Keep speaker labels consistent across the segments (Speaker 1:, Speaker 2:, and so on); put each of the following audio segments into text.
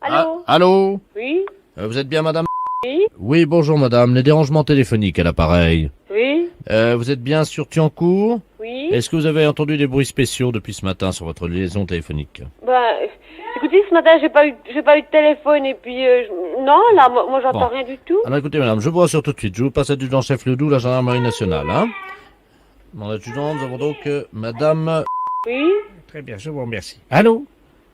Speaker 1: Allô?
Speaker 2: Allô?
Speaker 1: Oui?
Speaker 2: Vous êtes bien madame?
Speaker 1: Oui?
Speaker 2: Oui, bonjour madame, les dérangements téléphoniques à l'appareil.
Speaker 1: Oui?
Speaker 2: Vous êtes bien sur Thiancourt?
Speaker 1: Oui?
Speaker 2: Est-ce que vous avez entendu des bruits spéciaux depuis ce matin sur votre liaison téléphonique?
Speaker 1: Bah, écoutez, ce matin, j'ai pas eu de téléphone et puis, non, là, moi j'entends
Speaker 2: Bon.
Speaker 1: rien du tout.
Speaker 2: Alors écoutez madame, je vous rassure tout de suite, je vous passe adjudant-chef Ledoux, la gendarmerie nationale, hein? Mon adjudant, nous avons donc madame...
Speaker 1: Oui?
Speaker 3: Très bien, je vous remercie. Allô?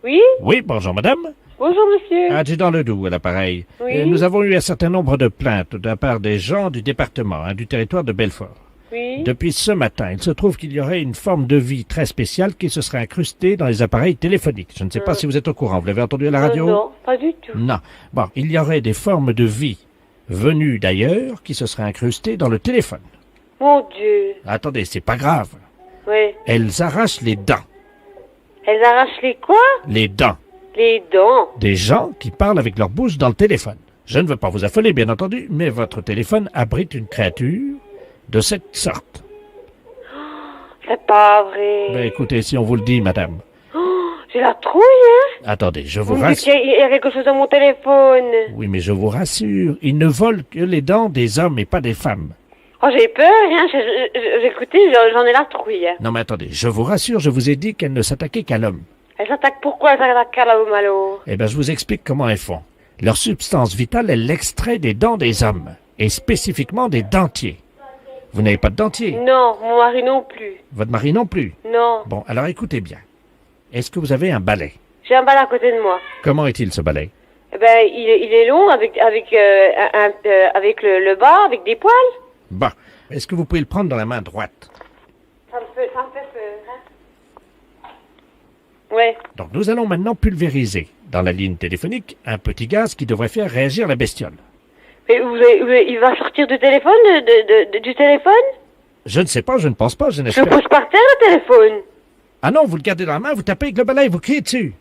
Speaker 1: Oui?
Speaker 3: Oui, bonjour madame.
Speaker 1: Bonjour, monsieur.
Speaker 3: Adjudant Ledoux à l'appareil.
Speaker 1: Oui.
Speaker 3: Nous avons eu un certain nombre de plaintes de la part des gens du département, du territoire de Belfort.
Speaker 1: Oui?
Speaker 3: Depuis ce matin, il se trouve qu'il y aurait une forme de vie très spéciale qui se serait incrustée dans les appareils téléphoniques. Je ne sais pas si vous êtes au courant, vous l'avez entendu à la radio?
Speaker 1: Non, pas du tout.
Speaker 3: Non. Bon, il y aurait des formes de vie venues d'ailleurs qui se seraient incrustées dans le téléphone.
Speaker 1: Mon Dieu.
Speaker 3: Attendez, c'est pas grave.
Speaker 1: Oui.
Speaker 3: Elles arrachent les dents.
Speaker 1: Elles arrachent les quoi?
Speaker 3: Les dents.
Speaker 1: Les dents.
Speaker 3: Des gens qui parlent avec leur bouche dans le téléphone. Je ne veux pas vous affoler, bien entendu, mais votre téléphone abrite une créature de cette sorte.
Speaker 1: C'est pas vrai.
Speaker 3: Ben écoutez, si on vous le dit, madame.
Speaker 1: J'ai la trouille, hein?
Speaker 3: Attendez, je vous
Speaker 1: Vous me dites
Speaker 3: rassure.
Speaker 1: qu'il y a quelque chose dans mon téléphone.
Speaker 3: Oui, mais je vous rassure, ils ne volent que les dents des hommes et pas des femmes.
Speaker 1: Oh, j'ai peur, hein? Écoutez, j'en ai la trouille, hein.
Speaker 3: Non, mais attendez, je vous rassure, je vous ai dit qu'elles ne s'attaquaient qu'à l'homme.
Speaker 1: Elle s'attaque pourquoi? Elle s'attaque à l'homme, alors?
Speaker 3: Eh bien, je vous explique comment elles font. Leur substance vitale est l'extrait des dents des hommes, et spécifiquement des dentiers. Vous n'avez pas de dentier?
Speaker 1: Non, mon mari non plus.
Speaker 3: Votre mari non plus?
Speaker 1: Non.
Speaker 3: Bon, alors écoutez bien. Est-ce que vous avez un balai?
Speaker 1: J'ai un bal à côté de moi.
Speaker 3: Comment est-il ce balai?
Speaker 1: Eh ben, il est long avec le bas, avec des poils.
Speaker 3: Bon, est-ce que vous pouvez le prendre dans la main droite?
Speaker 1: Ça me fait peur, hein. Ouais.
Speaker 3: Donc nous allons maintenant pulvériser dans la ligne téléphonique un petit gaz qui devrait faire réagir la bestiole.
Speaker 1: Mais il va sortir du téléphone, du téléphone?
Speaker 3: Je ne sais pas, je ne pense pas, je
Speaker 1: Je le
Speaker 3: n'espère.
Speaker 1: pose par terre, le téléphone.
Speaker 3: Ah non, vous le gardez dans la main, vous tapez avec le balai, vous criez dessus.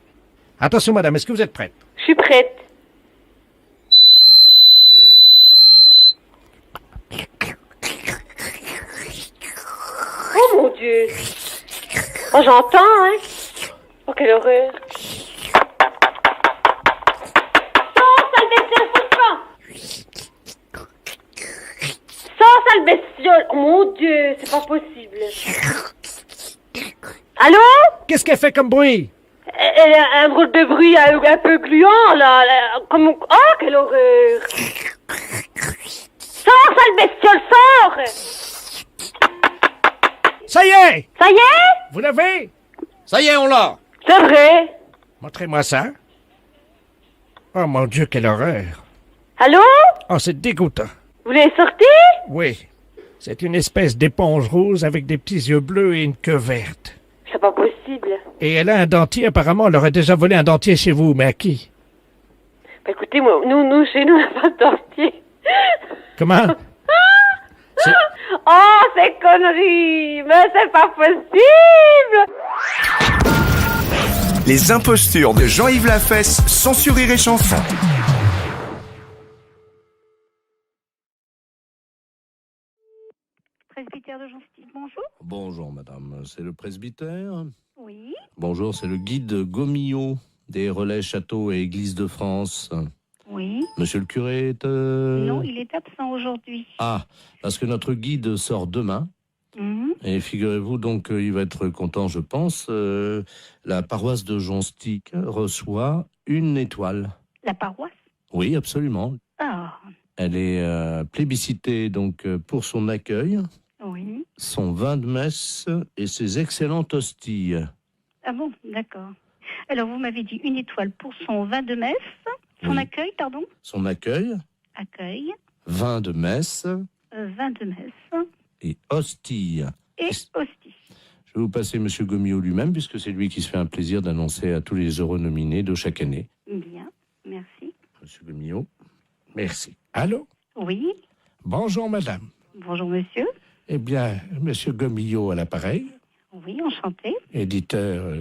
Speaker 3: Attention madame, est-ce que vous êtes prête?
Speaker 1: Je suis prête. Oh mon Dieu. Oh, j'entends, hein. Oh, quelle horreur. Sors, sale bestiole, fous-toi. Sors, sale bestiole. Oh mon Dieu, c'est pas possible. Allô?
Speaker 3: Qu'est-ce qu'elle fait comme bruit?
Speaker 1: Elle a un drôle de bruit un peu gluant, là, comme... Oh, quelle horreur. Sors, sale bestiole, sors.
Speaker 3: Ça y est!
Speaker 1: Ça y est?
Speaker 3: Vous l'avez?
Speaker 2: Ça y est, on l'a!
Speaker 1: C'est vrai.
Speaker 3: Montrez-moi ça. Oh mon Dieu, quelle horreur.
Speaker 1: Allô?
Speaker 3: Oh, c'est dégoûtant.
Speaker 1: Vous l'avez sorti?
Speaker 3: Oui. C'est une espèce d'éponge rose avec des petits yeux bleus et une queue verte.
Speaker 1: C'est pas possible.
Speaker 3: Et elle a un dentier, apparemment, elle aurait déjà volé un dentier chez vous, mais à qui?
Speaker 1: Bah écoutez, moi, nous, chez nous, on n'a pas de dentier.
Speaker 3: Comment?
Speaker 1: Oh, c'est connerie! Mais c'est pas possible!
Speaker 4: Les impostures de Jean-Yves Lafesse, sans sourire et chanson.
Speaker 5: Presbytère de Jean-Steve, bonjour.
Speaker 2: Bonjour madame, c'est le presbytère.
Speaker 5: Oui.
Speaker 2: Bonjour, c'est le guide Gomillot des relais châteaux et églises de France.
Speaker 5: Oui.
Speaker 2: Monsieur le curé est...
Speaker 5: Non, il est absent aujourd'hui.
Speaker 2: Ah, parce que notre guide sort demain.
Speaker 5: Mhm.
Speaker 2: Et figurez-vous donc qu'il va être content, je pense. La paroisse de Jonstic reçoit une étoile.
Speaker 5: La paroisse?
Speaker 2: Oui, absolument.
Speaker 5: Ah,
Speaker 2: Elle est plébiscitée donc pour son accueil,
Speaker 5: oui.
Speaker 2: son vin de messe et ses excellentes hosties.
Speaker 5: Ah bon, d'accord. Alors, vous m'avez dit une étoile pour son vin de messe, son
Speaker 2: Oui.
Speaker 5: accueil, pardon?
Speaker 2: Son accueil,
Speaker 5: Accueil,
Speaker 2: vin de messe
Speaker 5: vin de messe
Speaker 2: et hosties.
Speaker 5: et hostie.
Speaker 2: Je vais vous passer Monsieur Gomillot lui-même, puisque c'est lui qui se fait un plaisir d'annoncer à tous les heureux nominés de chaque année.
Speaker 5: Bien, merci.
Speaker 2: Monsieur Gomillot.
Speaker 3: Merci. Allô?
Speaker 5: Oui,
Speaker 3: Bonjour, madame.
Speaker 5: bonjour monsieur.
Speaker 3: Eh bien, monsieur Gomillot à l'appareil,
Speaker 5: Oui, enchanté.
Speaker 3: éditeur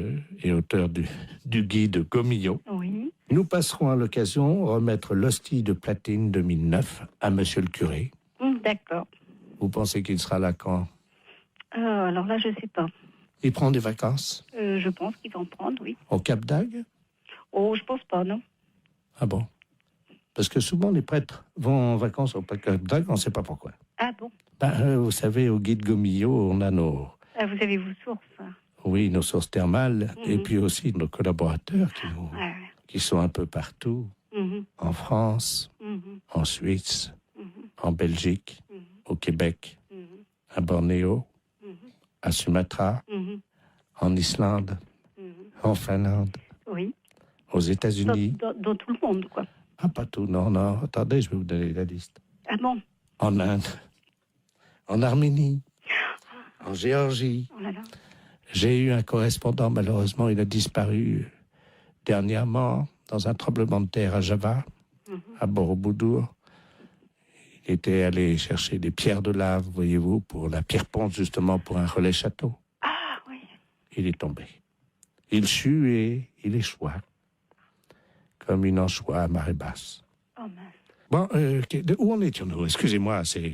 Speaker 3: et auteur du guide Gomillot.
Speaker 5: Oui.
Speaker 3: Nous passerons à l'occasion remettre l'hostie de platine 2009 à monsieur le curé.
Speaker 5: D'accord.
Speaker 3: Vous pensez qu'il sera là quand?
Speaker 5: Alors là, je sais pas.
Speaker 3: Il prend des vacances
Speaker 5: Je pense qu'il va en prendre, oui.
Speaker 3: au Cap d'Agde?
Speaker 5: Oh, je pense pas, non.
Speaker 2: Ah bon? Parce que souvent, les prêtres vont en vacances au parc d'Agde, on ne sait pas pourquoi.
Speaker 5: Ah bon?
Speaker 2: Vous savez, au Guide Gomillot, on a
Speaker 5: Ah, vous avez vos sources.
Speaker 2: nos sources thermales, et puis aussi nos collaborateurs
Speaker 5: Ouais.
Speaker 2: qui sont un peu partout,
Speaker 5: Mhm,
Speaker 2: en France,
Speaker 5: mhm,
Speaker 2: en Suisse,
Speaker 5: mhm,
Speaker 2: en Belgique, au Québec,
Speaker 5: mhm,
Speaker 2: à Bornéo,
Speaker 5: mhm,
Speaker 2: à Sumatra,
Speaker 5: mhm,
Speaker 2: en Islande,
Speaker 5: mhm.
Speaker 2: en Finlande,
Speaker 5: Oui.
Speaker 2: aux États-Unis.
Speaker 5: Dans tout le monde, quoi.
Speaker 2: Ah, pas tout, non, attendez, je vais vous donner la liste.
Speaker 5: Ah bon?
Speaker 2: En Inde, en Arménie, en Géorgie.
Speaker 5: Oh là là.
Speaker 2: J'ai eu un correspondant, malheureusement, il a disparu dernièrement dans un tremblement de terre à Java, à Borobudur. Il était allé chercher des pierres de lave, voyez-vous, pour la pierre ponce, justement, pour un relais château.
Speaker 5: Ah oui.
Speaker 2: Il est tombé. Il sut et il échoua, comme une anchois à marée basse.
Speaker 5: Oh mince.
Speaker 2: Bon, où en étions-nous? Excusez-moi, c'est...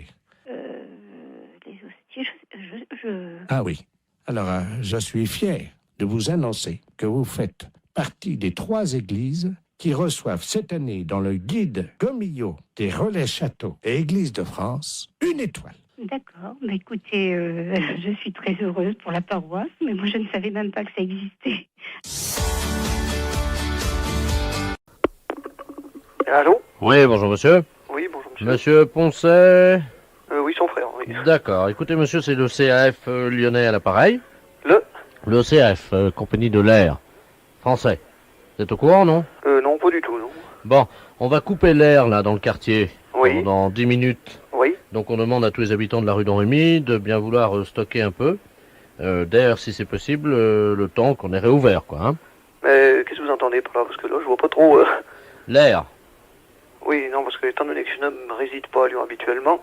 Speaker 5: Les hostiles,
Speaker 2: Ah oui. Alors, je suis fier de vous annoncer que vous faites partie des 3 églises qui reçoivent cette année dans le guide Gomillot des relais châteaux et églises de France une étoile.
Speaker 5: D'accord. Bah, écoutez, je suis très heureuse pour la paroisse, mais moi je ne savais même pas que ça existait.
Speaker 6: Allô?
Speaker 7: Oui, bonjour monsieur.
Speaker 6: Oui, bonjour monsieur.
Speaker 7: Monsieur Poncet.
Speaker 6: Oui, son frère, oui.
Speaker 7: D'accord. Écoutez monsieur, c'est le CAF lyonnais à l'appareil.
Speaker 6: Le?
Speaker 7: Le CAF, compagnie de l'air. Français. Vous êtes au courant, non?
Speaker 6: Non, pas du tout, non.
Speaker 7: Bon, on va couper l'air là dans le quartier.
Speaker 6: Oui.
Speaker 7: Dans 10 minutes.
Speaker 6: Oui.
Speaker 7: Donc on demande à tous les habitants de la rue Don Rémy de bien vouloir stocker un peu d'air si c'est possible, le temps qu'on est réouvert, quoi. Hein.
Speaker 6: Mais qu'est-ce que vous entendez par là? Parce que là, je vois pas trop...
Speaker 7: L'air.
Speaker 6: Oui, non, parce que étant donné que je ne réside pas à Lyon habituellement,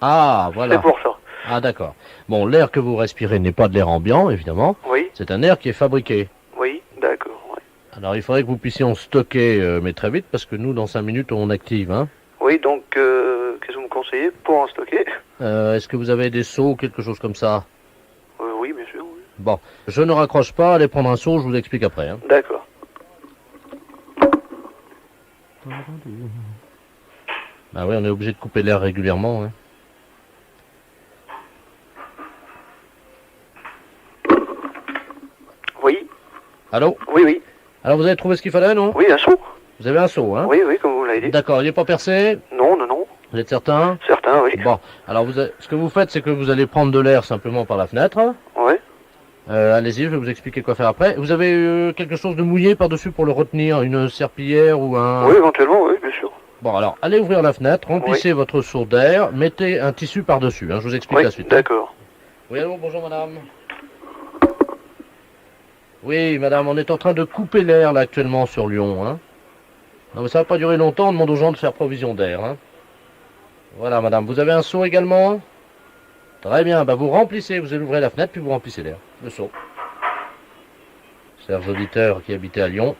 Speaker 7: Ah, voilà.
Speaker 6: c'est pour ça.
Speaker 7: Ah, d'accord. Bon, l'air que vous respirez n'est pas de l'air ambiant, évidemment.
Speaker 6: Oui,
Speaker 7: C'est un air qui est fabriqué.
Speaker 6: oui, d'accord, oui.
Speaker 7: Alors, il faudrait que vous puissiez en stocker, mais très vite, parce que nous, dans 5 minutes, on active. Hein.
Speaker 6: Oui, donc, qu'est-ce que vous me conseillez pour en stocker?
Speaker 7: Est-ce que vous avez des seaux ou quelque chose comme ça?
Speaker 6: Oui, bien sûr, oui.
Speaker 7: Bon, je ne raccroche pas. Allez prendre un seau, je vous explique après. Hein.
Speaker 6: D'accord.
Speaker 7: Bah oui, on est obligé de couper l'air régulièrement. Hein.
Speaker 6: Oui,
Speaker 7: Allô?
Speaker 6: oui, oui.
Speaker 7: Alors, vous avez trouvé ce qu'il fallait, non?
Speaker 6: Oui, un sou?
Speaker 7: Vous avez un seau, hein?
Speaker 6: Oui, oui, comme vous l'avez dit.
Speaker 7: D'accord, il n'est pas percé?
Speaker 6: Non, non, non.
Speaker 7: Vous êtes certain?
Speaker 6: Certain, oui.
Speaker 7: Bon, alors ce que vous faites, c'est que vous allez prendre de l'air simplement par la fenêtre.
Speaker 6: Oui.
Speaker 7: Allez-y, je vais vous expliquer quoi faire après. Vous avez quelque chose de mouillé par-dessus pour le retenir, une serpillière ou un...
Speaker 6: Oui, éventuellement, oui, bien sûr.
Speaker 7: Bon, alors, allez ouvrir la fenêtre, remplissez votre seau d'air, mettez un tissu par-dessus, hein, je vous explique
Speaker 6: Oui,
Speaker 7: la suite.
Speaker 6: d'accord.
Speaker 7: Oui, allô, bonjour madame. Oui, madame, on est en train de couper l'air là actuellement sur Lyon. Hein. Non, mais ça va pas durer longtemps, on demande aux gens de faire provision d'air. Hein. Voilà, madame, vous avez un seau également? Très bien, bah vous remplissez, vous ouvrez la fenêtre, puis vous remplissez l'air, le seau. Chers auditeurs qui habitez à Lyon,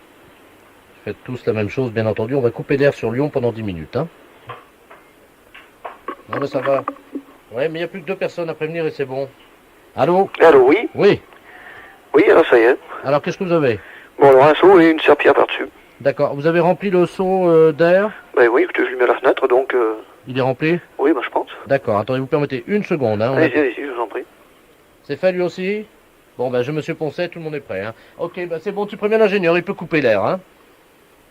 Speaker 7: faites tous la même chose, bien entendu. On va couper l'air sur Lyon pendant 10 minutes. Hein. Non, mais ça va. Ouais, mais il n'y a plus que 2 personnes à prévenir et c'est bon. Allô?
Speaker 6: Allô, oui?
Speaker 7: Oui.
Speaker 6: Oui, alors ça y est.
Speaker 7: Alors, qu'est-ce que vous avez?
Speaker 6: Bon, alors un seau et une serpillière par-dessus.
Speaker 7: D'accord. Vous avez rempli le seau d'air?
Speaker 6: Ben oui, écoutez, je lui mets à la fenêtre, donc...
Speaker 7: Il est rempli?
Speaker 6: Oui, ben je pense.
Speaker 7: D'accord. Attendez, vous permettez une seconde. Hein,
Speaker 6: Allez-y, allez-y, je vous en prie.
Speaker 7: C'est fait lui aussi? Bon, ben, je me suis poncé, tout le monde est prêt. Hein. Ok, ben, c'est bon, tu préviens l'ingénieur, il peut couper l'air. Hein.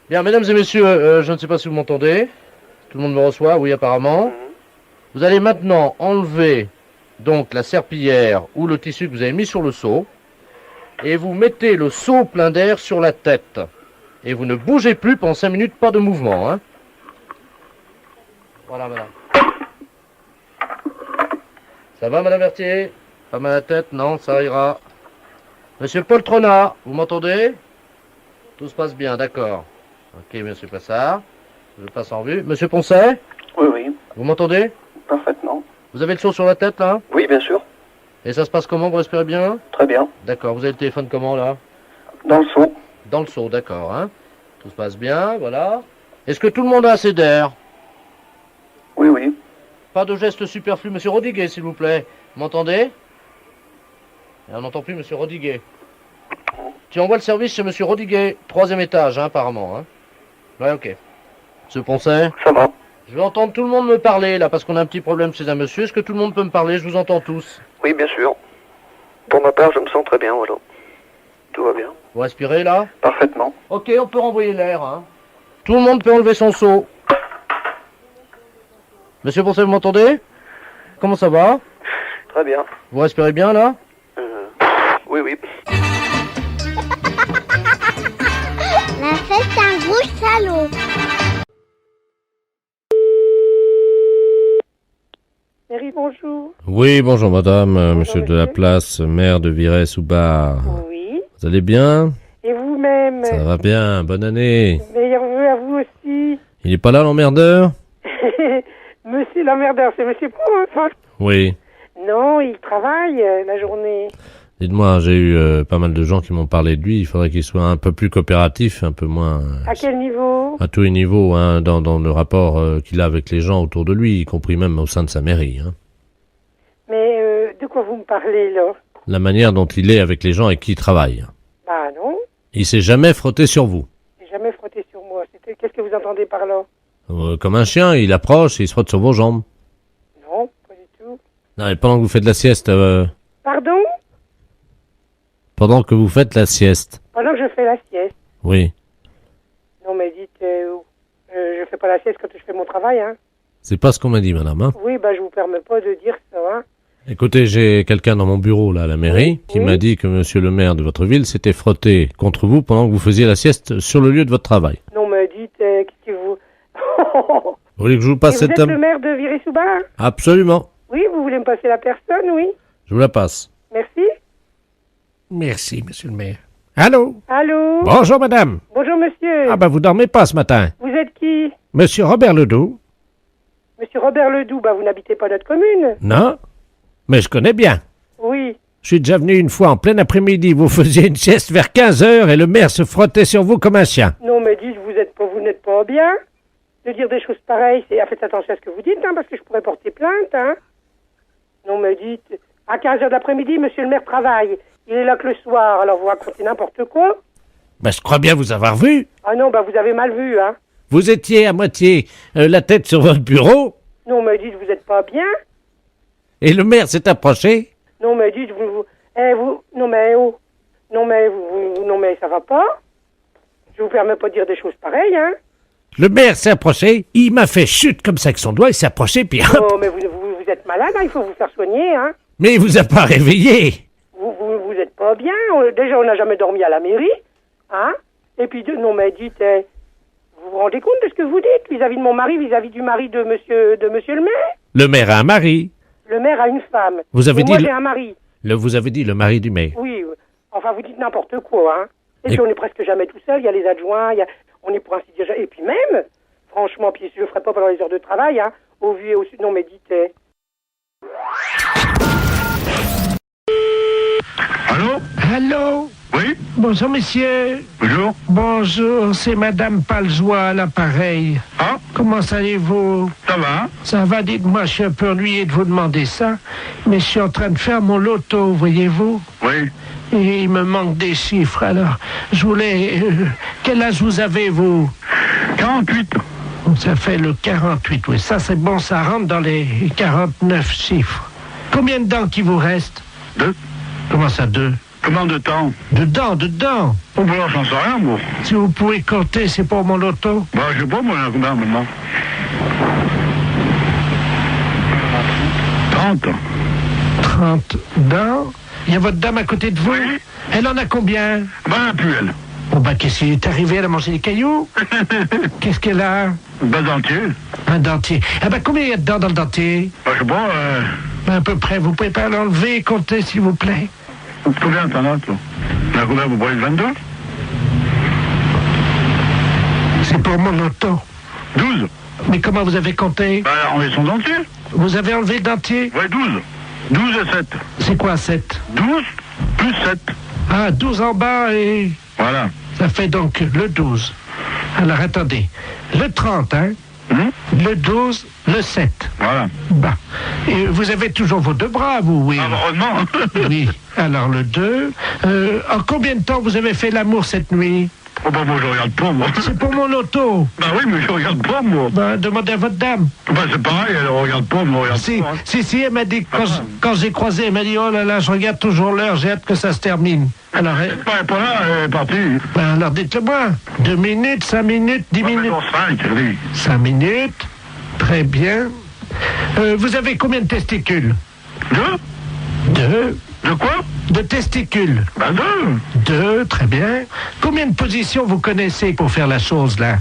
Speaker 7: Bien, mesdames et messieurs, je ne sais pas si vous m'entendez. Tout le monde me reçoit, oui, apparemment. Vous allez maintenant enlever donc la serpillière ou le tissu que vous avez mis sur le seau et vous mettez le seau plein d'air sur la tête. Et vous ne bougez plus pendant 5 minutes, pas de mouvement. Hein. Voilà, madame. Ça va, madame Berthier? Pas mal à la tête? Non, ça ira. Monsieur Poltrona, vous m'entendez? Tout se passe bien, d'accord. Ok, monsieur Passard. Je passe en vue. Monsieur Poncet?
Speaker 6: Oui, oui,
Speaker 7: Vous m'entendez?
Speaker 6: parfaitement.
Speaker 7: Vous avez le seau sur la tête, là?
Speaker 6: Oui, bien sûr.
Speaker 7: Et ça se passe comment? Vous respirez bien?
Speaker 6: Très bien.
Speaker 7: D'accord. Vous avez le téléphone comment, là?
Speaker 6: Dans le seau.
Speaker 7: Dans le seau, d'accord. Hein. Tout se passe bien, voilà. Est-ce que tout le monde a assez d'air?
Speaker 6: Oui, oui.
Speaker 7: Pas de gestes superflus. Monsieur Rodiguet, s'il vous plaît. Vous m'entendez? Et on n'entend plus monsieur Rodiguet. Tu envoies le service chez monsieur Rodiguet. 3e étage, hein, apparemment. Hein. Ouais, ok. Monsieur Poncet?
Speaker 6: Ça va.
Speaker 7: Je vais entendre tout le monde me parler, là, parce qu'on a un petit problème chez un monsieur. Est-ce que tout le monde peut me parler? Je vous entends tous.
Speaker 6: Oui, bien sûr. Pour ma part, je me sens très bien, voilà. Tout va bien.
Speaker 7: Vous respirez, là?
Speaker 6: Parfaitement.
Speaker 7: Ok, on peut renvoyer l'air, hein. Tout le monde peut enlever son seau. Monsieur Poncet, vous m'entendez? Comment ça va?
Speaker 6: Très bien.
Speaker 7: Vous respirez bien, là?
Speaker 6: Oui, oui.
Speaker 8: La fête, c'est un gros salaud.
Speaker 1: Mairie, bonjour.
Speaker 7: Oui, bonjour madame, monsieur de la place, maire de Virey-sous-Bar.
Speaker 1: Oui.
Speaker 7: Vous allez bien?
Speaker 1: Et vous-même?
Speaker 7: Ça va bien, bonne année.
Speaker 1: Meilleurs vœux à vous aussi.
Speaker 7: Il est pas là l'emmerdeur?
Speaker 1: Monsieur l'emmerdeur, c'est monsieur Provence.
Speaker 7: Oui.
Speaker 1: Non, il travaille la journée.
Speaker 7: Dites-moi, j'ai eu pas mal de gens qui m'ont parlé de lui, il faudrait qu'il soit un peu plus coopératif, un peu moins...
Speaker 1: À quel niveau?
Speaker 7: à tous les niveaux, hein, dans le rapport qu'il a avec les gens autour de lui, y compris même au sein de sa mairie. Hein.
Speaker 1: Mais de quoi vous me parlez, là?
Speaker 7: La manière dont il est avec les gens avec qui il travaille.
Speaker 1: Bah non,
Speaker 7: Il s'est jamais frotté sur vous.
Speaker 1: j'ai jamais frotté sur moi. Qu'est-ce que vous entendez par là?
Speaker 7: Comme un chien, il approche et il se frotte sur vos jambes.
Speaker 1: Non, pas du tout.
Speaker 7: Non, et pendant que vous faites la sieste...
Speaker 1: Pardon?
Speaker 7: pendant que vous faites la sieste.
Speaker 1: Pendant que je fais la sieste.
Speaker 7: Oui.
Speaker 1: Non, mais dites, je fais pas la sieste quand je fais mon travail, hein.
Speaker 7: C'est pas ce qu'on m'a dit, madame. Hein.
Speaker 1: Oui, bah je vous permets pas de dire ça, hein.
Speaker 7: Écoutez, j'ai quelqu'un dans mon bureau, là, à la mairie, qui m'a dit que monsieur le maire de votre ville s'était frotté contre vous pendant que vous faisiez la sieste sur le lieu de votre travail.
Speaker 1: Non, mais dites, qu'est-ce que vous...
Speaker 7: Vous voulez que je vous
Speaker 1: Et
Speaker 7: passe
Speaker 1: vous
Speaker 7: cette...
Speaker 1: êtes le maire de Virey-sous-Bar?
Speaker 7: Absolument.
Speaker 1: Oui, vous voulez me passer la personne, oui.
Speaker 7: Je vous la passe.
Speaker 1: Merci.
Speaker 3: Merci, monsieur le maire. Allô?
Speaker 1: Allô?
Speaker 3: Bonjour, madame.
Speaker 1: Bonjour, monsieur.
Speaker 3: Ah ben, vous dormez pas ce matin.
Speaker 1: Vous êtes qui?
Speaker 3: Monsieur Robert Ledoux?
Speaker 1: Monsieur Robert Ledoux, bah vous n'habitez pas notre commune.
Speaker 3: Non? Mais je connais bien.
Speaker 1: Oui.
Speaker 3: Je suis déjà venu une fois en plein après-midi. Vous faisiez une sieste vers 15h et le maire se frottait sur vous comme un chien.
Speaker 1: Non, mais dites, vous n'êtes pas bien. De dire des choses pareilles, faites attention à ce que vous dites, hein, parce que je pourrais porter plainte, hein. Non, mais dites, à 15h d'après-midi, monsieur le maire travaille. Il est là que le soir, alors vous racontez n'importe quoi.
Speaker 3: Ben, je crois bien vous avoir vu.
Speaker 1: Ah non, bah vous avez mal vu, hein.
Speaker 3: Vous étiez à moitié la tête sur votre bureau
Speaker 1: Non, mais dites, vous êtes pas bien.
Speaker 3: et le maire s'est approché.
Speaker 1: Non, mais dites, non, mais ça va pas. Je vous permets pas de dire des choses pareilles, hein.
Speaker 3: Le maire s'est approché, il m'a fait chute comme ça avec son doigt, il s'est approché, puis hop.
Speaker 1: Oh, mais vous êtes malade, hein, il faut vous faire soigner, hein.
Speaker 3: Mais il vous a pas réveillé.
Speaker 1: Vous êtes pas bien. Déjà, on n'a jamais dormi à la mairie, hein. Et puis, non, mais dites, vous vous rendez compte de ce que vous dites vis-à-vis de mon mari, vis-à-vis du mari de monsieur le maire?
Speaker 3: Le maire a un mari.
Speaker 1: Le maire a une femme.
Speaker 3: Vous avez
Speaker 1: Et
Speaker 3: dit
Speaker 1: moi,
Speaker 3: le-
Speaker 1: j'ai un mari.
Speaker 3: Vous avez dit le mari du maire.
Speaker 1: Oui, enfin, vous dites n'importe quoi, hein. Et puis, on est presque jamais tout seul. Il y a les adjoints, on est pour ainsi dire... Et puis même, franchement, puis je le ferai pas pendant les heures de travail, hein. Au vu et au sud... Non, mais dites...
Speaker 9: Allô?
Speaker 3: Allô?
Speaker 9: Oui?
Speaker 3: Bonjour, messieurs.
Speaker 9: Bonjour.
Speaker 3: Bonjour, c'est Madame Palzois à l'appareil.
Speaker 9: Ah,
Speaker 3: Comment allez-vous?
Speaker 9: ça va?
Speaker 3: Ça va, dites-moi, je suis un peu ennuyé de vous demander ça, mais je suis en train de faire mon loto, voyez-vous?
Speaker 9: Oui.
Speaker 3: Et il me manque des chiffres, alors je voulais... quel âge vous avez, vous?
Speaker 9: 48.
Speaker 3: Ça fait le 48, oui. Ça, c'est bon, ça rentre dans les 49 chiffres. Combien de dents qui vous reste?
Speaker 9: 2.
Speaker 3: Comment ça, 2?
Speaker 9: Comment de temps?
Speaker 3: De dents.
Speaker 9: Oh, bah, j'en sais rien, moi.
Speaker 3: Si vous pouvez compter, c'est pour mon loto.
Speaker 9: Bah, je sais pas, moi, combien maintenant? 30.
Speaker 3: 30 dents. Il y a votre dame à côté de vous?
Speaker 9: Oui.
Speaker 3: Elle en a combien?
Speaker 9: Bah, plus elle.
Speaker 3: Bon, bah, qu'est-ce qui est arrivé? Elle a mangé des cailloux? Qu'est-ce qu'elle a?
Speaker 9: Bah, dentier.
Speaker 3: Un dentier. Ah bah, combien il y a de dents dans le dentier?
Speaker 9: Bah, je sais pas,
Speaker 3: À peu près. Vous pouvez pas l'enlever et compter, s'il vous plaît?
Speaker 9: combien t'en as, toi? T'en as combien, vous voyez 22?
Speaker 3: C'est pour mon loto.
Speaker 9: 12.
Speaker 3: Mais comment vous avez compté?
Speaker 9: Bah, enlever son dentier.
Speaker 3: Vous avez enlevé le dentier?
Speaker 9: Ouais, 12. 12 et 7.
Speaker 3: C'est quoi, 7?
Speaker 9: 12 plus 7.
Speaker 3: Ah, 12 en bas et...
Speaker 9: Voilà.
Speaker 3: Ça fait donc le 12. Alors, attendez. Le 30, hein? Le 12, le 7.
Speaker 9: Voilà.
Speaker 3: Bah. Et vous avez toujours vos deux bras, vous, oui?
Speaker 9: Heureusement.
Speaker 3: Oui. Alors, le 2. En combien de temps vous avez fait l'amour cette nuit?
Speaker 9: Oh bah moi je regarde pas moi.
Speaker 2: C'est pour mon loto.
Speaker 9: Bah oui mais je regarde pas moi.
Speaker 2: Ben, demandez à votre dame.
Speaker 9: Bah c'est pareil, elle regarde pas, moi regarde
Speaker 2: Si,
Speaker 9: pas. Hein.
Speaker 2: si, elle m'a dit, quand j'ai croisé, elle m'a dit, oh là là, je regarde toujours l'heure, j'ai hâte que ça se termine. Alors,
Speaker 9: Elle est pas là, elle est partie.
Speaker 2: ben, alors dites-le-moi. 2 minutes, 5 minutes, 10 minutes.
Speaker 9: Non, 5, oui.
Speaker 2: 5 minutes. Très bien. Vous avez combien de testicules? 2.
Speaker 9: De quoi?
Speaker 2: De testicules.
Speaker 9: Bah
Speaker 2: 2, très bien. Combien de positions vous connaissez pour faire la chose, là?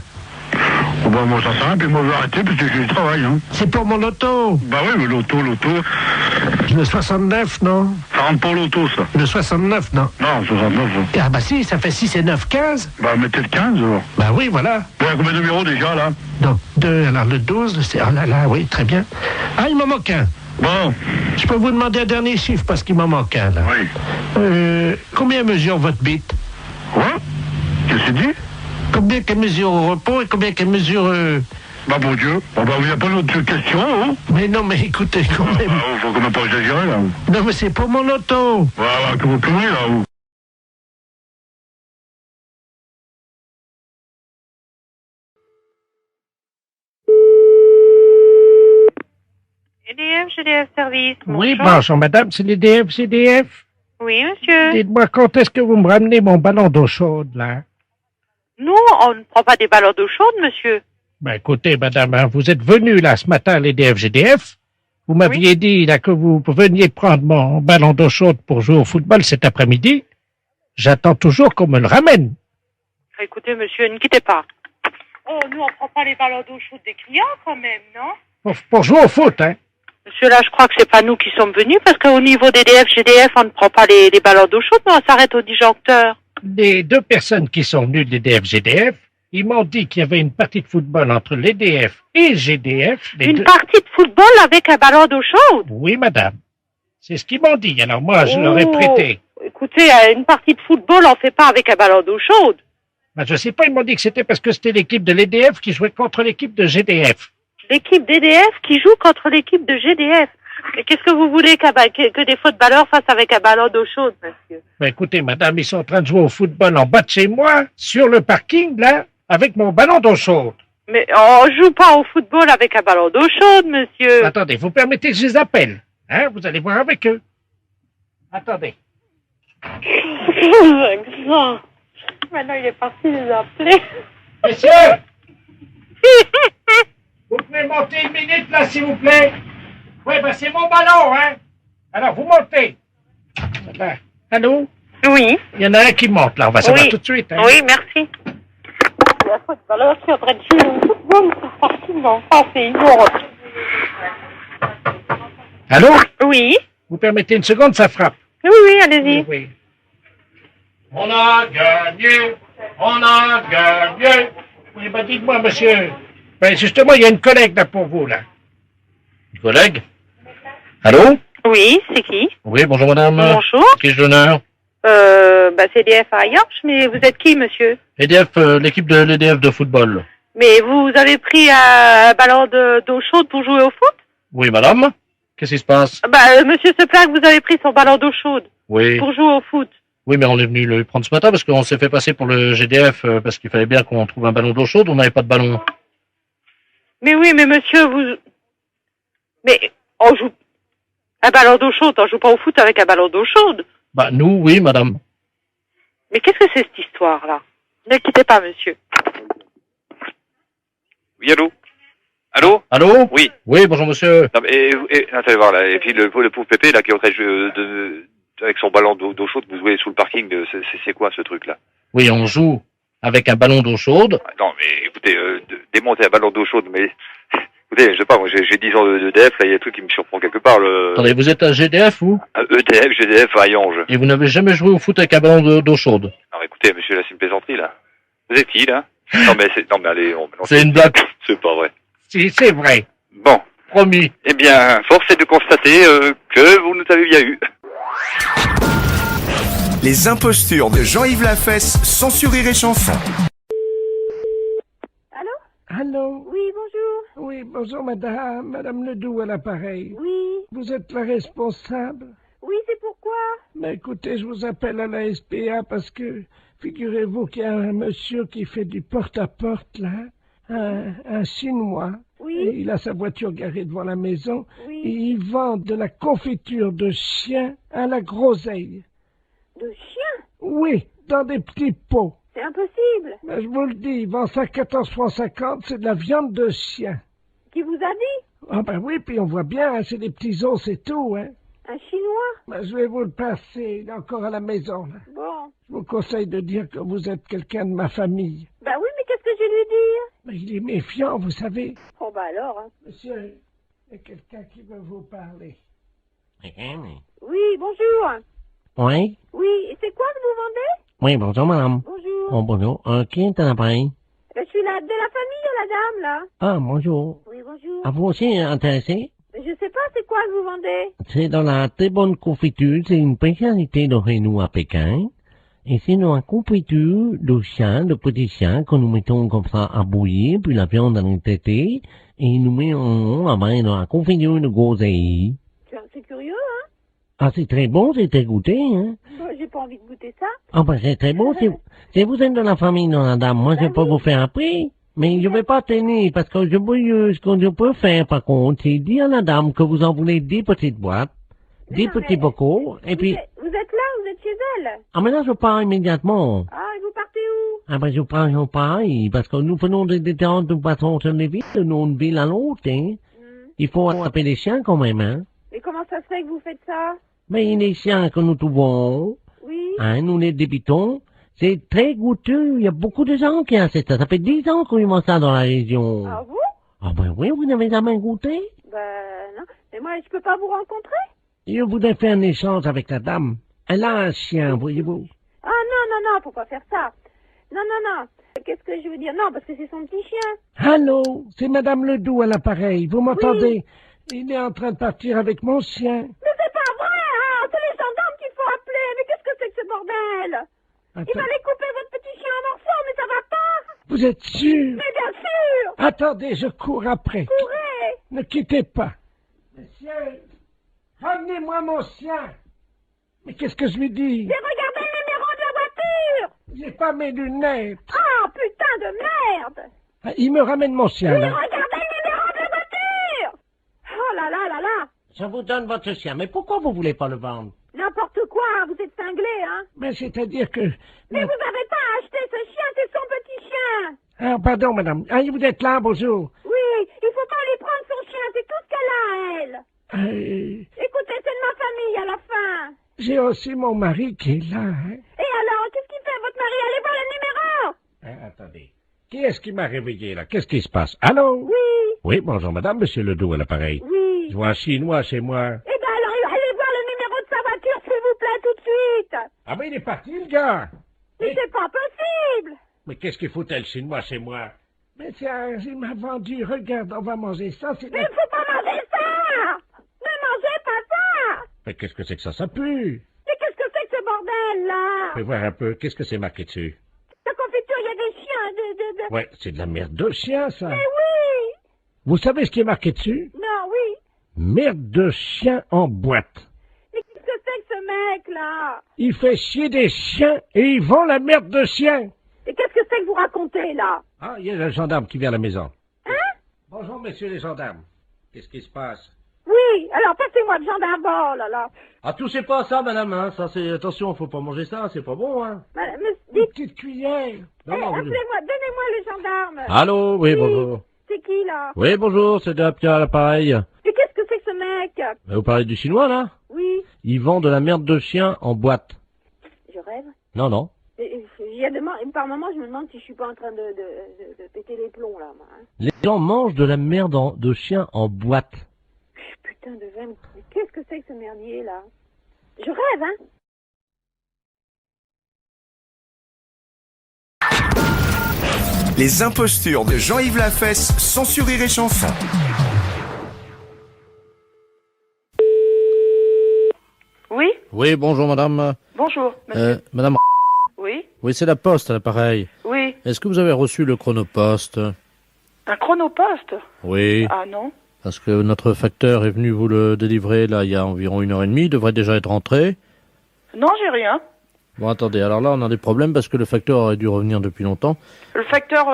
Speaker 9: Oh bah moi ça sert à rien, puis moi je vais arrêter parce que j'ai du travail, hein.
Speaker 2: C'est pour mon loto.
Speaker 9: Bah oui, mais l'auto.
Speaker 2: Le 69, non?
Speaker 9: Ça rentre pas l'auto, ça.
Speaker 2: Le 69, non?
Speaker 9: Non, 69.
Speaker 2: Ah bah si, ça fait 6 et 9, 15.
Speaker 9: Bah mettez le 15, alors.
Speaker 2: Bah oui, voilà.
Speaker 9: Bon, combien de numéros déjà, là?
Speaker 2: Donc 2, alors le 12, c'est... Oh là là, oui, très bien. Ah, il m'en manque un.
Speaker 9: Bon,
Speaker 2: Je peux vous demander un dernier chiffre parce qu'il m'en manque un, là.
Speaker 9: oui.
Speaker 2: Combien mesure votre bite?
Speaker 9: Quoi? Qu'est-ce que tu dis?
Speaker 2: Combien qu'elle mesure au repos et combien qu'elle mesure...
Speaker 9: Bah bon Dieu. Bon bah il n'y a pas d'autre question, hein?
Speaker 2: Mais non, mais écoutez, quand même...
Speaker 9: Bah, faut quand même pas exagérer, là.
Speaker 2: Non, mais c'est pour mon auto.
Speaker 9: Voilà, que vous tournez, là, vous.
Speaker 10: EDF, GDF Service.
Speaker 3: Oui, bonjour madame, c'est l'EDF, GDF.
Speaker 10: Oui, monsieur.
Speaker 3: Dites-moi, quand est-ce que vous me ramenez mon ballon d'eau chaude, là?
Speaker 10: Nous, on ne prend pas des ballons d'eau chaude, monsieur.
Speaker 3: Ben écoutez, madame, hein, vous êtes venu là ce matin à l'EDF, GDF. Vous m'aviez dit là que vous veniez prendre mon ballon d'eau chaude pour jouer au football cet après-midi. J'attends toujours qu'on me le ramène.
Speaker 10: Écoutez, monsieur, ne quittez pas. Oh, nous, on prend pas les ballons d'eau chaude des clients, quand même, non?
Speaker 3: Pour jouer au foot, hein?
Speaker 10: Monsieur, là, je crois que c'est pas nous qui sommes venus, parce qu'au niveau d'EDF, GDF, on ne prend pas les ballons d'eau chaude, mais on s'arrête au disjoncteur.
Speaker 3: Les 2 personnes qui sont venues de l'EDF, GDF, ils m'ont dit qu'il y avait une partie de football entre l'EDF et GDF.
Speaker 10: Une partie de football avec un ballon d'eau chaude?
Speaker 3: Oui, madame. C'est ce qu'ils m'ont dit. Alors moi, je leur ai prêté.
Speaker 10: Écoutez, une partie de football, on fait pas avec un ballon d'eau chaude.
Speaker 3: Ben, je sais pas, ils m'ont dit que c'était parce que c'était l'équipe de l'EDF qui jouait contre l'équipe de GDF.
Speaker 10: L'équipe d'EDF qui joue contre l'équipe de GDF. Mais qu'est-ce que vous voulez que des footballeurs fassent avec un ballon d'eau chaude, monsieur?
Speaker 3: Ben, écoutez, madame, ils sont en train de jouer au football en bas de chez moi, sur le parking, là, avec mon ballon d'eau chaude.
Speaker 10: Mais on joue pas au football avec un ballon d'eau chaude, monsieur.
Speaker 3: Attendez, vous permettez que je les appelle? Hein, vous allez voir avec eux. Attendez.
Speaker 10: Maintenant, il est parti les appeler.
Speaker 3: Messieurs! Vous pouvez monter 1 minute, là, s'il vous plaît? Oui, ben, c'est mon ballon, hein? Alors, vous montez. Là. Allô?
Speaker 10: Oui.
Speaker 3: Il y en a un qui monte, là. On va savoir tout de suite, hein?
Speaker 10: Oui, merci. Le footballeur qui est en train de jouer au football, c'est parti, non? Ça, c'est ignorant.
Speaker 3: Allô?
Speaker 10: Oui.
Speaker 3: Vous permettez une seconde, ça frappe.
Speaker 10: Oui, allez-y.
Speaker 3: Oui. On a gagné! On a gagné! Oui, ben, dites-moi, monsieur. Ben, justement, il y a une collègue, là, pour vous, là. Une collègue? Allô?
Speaker 10: Oui, c'est qui?
Speaker 3: Oui, bonjour, madame.
Speaker 10: Bonjour.
Speaker 3: Qui d'honneur?
Speaker 10: C'est EDF à Yorche, mais vous êtes qui, monsieur?
Speaker 3: EDF, l'équipe de l'EDF de football.
Speaker 10: Mais vous avez pris un ballon d'eau chaude pour jouer au foot?
Speaker 3: Oui, madame. Qu'est-ce qui se passe?
Speaker 10: Monsieur se plaint que vous avez pris son ballon d'eau chaude.
Speaker 3: Oui.
Speaker 10: Pour jouer au foot.
Speaker 3: Oui, mais on est venu le prendre ce matin parce qu'on s'est fait passer pour le GDF parce qu'il fallait bien qu'on trouve un ballon d'eau chaude. On n'avait pas de ballon.
Speaker 10: Mais oui, mais monsieur, vous... Mais on joue... Un ballon d'eau chaude, on joue pas au foot avec un ballon d'eau chaude.
Speaker 3: Bah, nous, oui, madame.
Speaker 10: Mais qu'est-ce que c'est cette histoire-là? Ne quittez pas, monsieur.
Speaker 11: Oui, allô? Allô?
Speaker 3: Allô?
Speaker 11: Oui.
Speaker 3: Oui, bonjour, monsieur.
Speaker 11: Non, attendez voir, là. Et puis le pauvre Pépé, là, qui est en train de jouer avec son ballon d'eau chaude, vous jouez sous le parking, c'est quoi, ce truc-là?
Speaker 3: Oui, on joue avec un ballon d'eau chaude.
Speaker 11: Non, mais écoutez, démonter un ballon d'eau chaude, mais... Écoutez, je sais pas, moi j'ai 10 ans d'EDF, là, il y a un truc qui me surprend quelque part.
Speaker 3: Attendez, vous êtes à GDF, ou?
Speaker 11: EDF, GDF, à Yange.
Speaker 3: Et vous n'avez jamais joué au foot avec un ballon d'eau chaude?
Speaker 11: Non, écoutez, monsieur, là, c'est une plaisanterie, là. Vous êtes qui, là? Non, mais allez,
Speaker 3: c'est une blague.
Speaker 11: C'est pas vrai.
Speaker 3: Si, c'est vrai.
Speaker 11: Bon.
Speaker 3: Promis.
Speaker 11: Eh bien, force est de constater que vous nous avez bien eu.
Speaker 4: Les impostures de Jean-Yves Lafesse, sans Rire et Chanson.
Speaker 12: Allô?
Speaker 13: Oui, bonjour.
Speaker 12: Oui, bonjour madame, madame Ledoux à l'appareil.
Speaker 13: Oui.
Speaker 12: Vous êtes la responsable?
Speaker 13: Oui, c'est pourquoi?
Speaker 12: Mais écoutez, je vous appelle à la SPA parce que Figurez-vous qu'il y a un monsieur qui fait du porte-à-porte, là, un Chinois.
Speaker 5: Oui.
Speaker 12: Et il a sa voiture garée devant la maison.
Speaker 5: Oui.
Speaker 12: Et il vend de la confiture de chien à la groseille.
Speaker 5: De chien?
Speaker 12: Oui, dans des petits pots.
Speaker 5: C'est impossible.
Speaker 12: Mais je vous le dis, il vend ça à 14,50 francs, c'est de la viande de chien.
Speaker 5: Qui vous a dit?
Speaker 12: Ah ben oui, puis on voit bien, hein, c'est des petits os, c'est tout, hein.
Speaker 5: Un Chinois?
Speaker 12: Ben, je vais vous le passer, il est encore à la maison, là.
Speaker 5: Bon.
Speaker 12: Je vous conseille de dire que vous êtes quelqu'un de ma famille.
Speaker 5: Ben oui, mais qu'est-ce que je vais lui dire?
Speaker 12: Mais il est méfiant, vous savez.
Speaker 5: Oh bah alors, hein.
Speaker 12: Monsieur, il y a quelqu'un qui veut vous parler.
Speaker 5: Oui, bonjour.
Speaker 13: Oui?
Speaker 5: Oui, et c'est quoi que vous vendez?
Speaker 13: Oui, bonjour, madame.
Speaker 5: Bonjour.
Speaker 13: Oh, bonjour. Qui est à l'appareil?
Speaker 5: Je suis de la famille, la dame, là.
Speaker 13: Ah, bonjour.
Speaker 5: Oui, bonjour.
Speaker 13: À vous aussi intéressé?
Speaker 5: Mais je sais pas, c'est quoi que vous vendez?
Speaker 13: C'est dans la très bonne confiture. C'est une spécialité de chez nous à Pékin. Et c'est dans la confiture de chien, de petits chiens, que nous mettons comme ça à bouillir, puis la viande à traiter, et nous mettons dans la confiture de groseille.
Speaker 5: C'est curieux, hein?
Speaker 13: Ah, c'est très bon, c'est très goûté, hein?
Speaker 5: Bon, j'ai pas envie de goûter ça.
Speaker 13: Ah, ben, c'est très bon. Si vous êtes de la famille, non, la dame, moi, je peux vous faire un prix. Mais je vais pas tenir, parce que ce que je peux faire, par contre, c'est dire à la dame que vous en voulez 10 petites boîtes, 10 petits bocaux, et puis...
Speaker 5: Vous êtes là, vous êtes chez elle?
Speaker 13: Ah, mais là, je pars immédiatement.
Speaker 5: Ah, et vous partez où?
Speaker 13: Ah, ben, je pars pareil, parce que nous faisons des différentes façons sur les villes, de une ville à l'autre, hein. Il faut attraper les chiens, quand même, hein.
Speaker 5: Et comment ça se fait que vous faites ça?
Speaker 13: Mais les chiens que nous trouvons,
Speaker 5: Oui.
Speaker 13: hein, nous les débitons, c'est très goûteux. Il y a beaucoup de gens qui achètent ça. Ça fait 10 ans qu'on y mange ça dans la région.
Speaker 5: Ah bon?
Speaker 13: Ah ben oui, vous n'avez jamais goûté?
Speaker 5: Ben non. Mais moi, je peux pas vous rencontrer?
Speaker 13: Je voudrais faire un échange avec la dame. Elle a un chien, voyez-vous.
Speaker 5: Ah non, faut pas faire ça. Non. Qu'est-ce que je veux dire? Non, parce que c'est son petit chien.
Speaker 12: Allô, c'est Madame Ledoux à l'appareil, vous m'entendez? Il est en train de partir avec mon chien.
Speaker 5: Mais c'est pas vrai, hein! C'est les gendarmes qu'il faut appeler. Mais qu'est-ce que c'est que ce bordel? Il fallait couper votre petit chien en morceaux, mais ça va pas!
Speaker 12: Vous êtes sûr?
Speaker 5: Mais bien sûr!
Speaker 12: Attendez, je cours après.
Speaker 5: Courez!
Speaker 12: Ne quittez pas. Monsieur, ramenez-moi mon chien. Mais qu'est-ce que je lui dis?
Speaker 5: J'ai regardé le numéro de la voiture!
Speaker 12: J'ai pas mes lunettes.
Speaker 5: Ah, putain de merde!
Speaker 12: Ah, il me ramène mon chien,
Speaker 5: Oui,
Speaker 12: là.
Speaker 5: regardez le numéro de la voiture! Oh là là là là!
Speaker 13: Je vous donne votre chien, mais pourquoi vous voulez pas le vendre?
Speaker 5: N'importe quoi, vous êtes cinglé, hein?
Speaker 12: Mais c'est-à-dire que...
Speaker 5: Mais vous n'avez pas acheté ce chien, c'est son petit chien!
Speaker 12: Ah, pardon, madame. Ah, vous êtes là, bonjour.
Speaker 5: Oui, il faut pas lui prendre son chien, c'est tout ce qu'elle a, elle! Écoutez, c'est de ma famille à la fin!
Speaker 12: J'ai aussi mon mari qui est là, hein.
Speaker 5: Et alors, qu'est-ce qu'il fait, votre mari? Allez voir le numéro!
Speaker 12: Attendez. Qui est-ce qui m'a réveillé, là? Qu'est-ce qui se passe? Allô?
Speaker 5: Oui!
Speaker 12: Oui, bonjour, madame, monsieur Ledoux à l'appareil.
Speaker 5: Oui!
Speaker 12: Je vois un Chinois chez moi.
Speaker 5: Eh ben alors, allez voir le numéro de sa voiture, s'il vous plaît, tout de suite!
Speaker 12: Ah, mais il est parti, le gars!
Speaker 5: Mais c'est pas possible!
Speaker 12: Mais qu'est-ce qu'il foutait, le Chinois, chez moi? Mais tiens, il m'a vendu. Regarde, on va manger ça, c'est...
Speaker 5: Mais il faut pas manger ça! Ne mangez pas ça!
Speaker 12: Mais qu'est-ce que c'est que ça? Ça pue!
Speaker 5: Mais qu'est-ce que c'est que ce bordel, là?
Speaker 12: Fais voir un peu, qu'est-ce que c'est marqué dessus?
Speaker 5: La confiture, il y a des chiens,
Speaker 12: Ouais, c'est de la merde de chien, ça!
Speaker 5: Mais oui!
Speaker 12: Vous savez ce qui est marqué dessus?
Speaker 5: Non, oui!
Speaker 12: Merde de chien en boîte!
Speaker 5: Mais qu'est-ce que c'est que ce mec-là?
Speaker 12: Il fait chier des chiens et il vend la merde de chien!
Speaker 5: Et qu'est-ce que c'est que vous racontez, là?
Speaker 12: Ah, il y a le gendarme qui vient à la maison.
Speaker 5: Hein?
Speaker 12: Bonjour, messieurs les gendarmes. Qu'est-ce qui se passe?
Speaker 5: Oui, alors passez-moi le gendarme, oh là là.
Speaker 7: Ah, touchez pas à ça, madame, hein. Ça, c'est... Attention, faut pas manger ça, c'est pas bon, hein.
Speaker 5: Madame,
Speaker 12: Une petite cuillère.
Speaker 7: Non, non,
Speaker 5: appelez-moi, donnez-moi le gendarme.
Speaker 7: Allô, oui, bonjour.
Speaker 5: C'est qui, là?
Speaker 7: Oui, bonjour, c'est Pierre à l'appareil.
Speaker 5: Mais qu'est-ce que c'est que ce mec?
Speaker 7: Vous parlez du chinois, là?
Speaker 5: Oui.
Speaker 7: Il vend de la merde de chien en boîte.
Speaker 5: Je rêve.
Speaker 7: Non.
Speaker 5: Il y a par moment, je me demande si je suis pas en train de péter les plombs, là, moi. Hein.
Speaker 7: Les gens mangent de la merde de chien en boîte.
Speaker 5: Putain de veine. Mais qu'est-ce que c'est que ce merdier, là? Je rêve, hein?
Speaker 4: Les impostures de Jean-Yves Lafesse, sans Rire et Chanson.
Speaker 10: Oui?
Speaker 7: Oui, bonjour, madame.
Speaker 10: Bonjour, monsieur.
Speaker 7: Madame...
Speaker 10: Oui?
Speaker 7: Oui, c'est la poste à l'appareil.
Speaker 10: Oui.
Speaker 7: Est-ce que vous avez reçu le chronopost?
Speaker 10: Un chronopost?
Speaker 7: Oui.
Speaker 10: Ah non?
Speaker 7: Parce que notre facteur est venu vous le délivrer, là, il y a environ 1h30, il devrait déjà être rentré.
Speaker 10: Non, j'ai rien.
Speaker 7: Bon, attendez, alors là, on a des problèmes parce que le facteur aurait dû revenir depuis longtemps.
Speaker 10: Le facteur,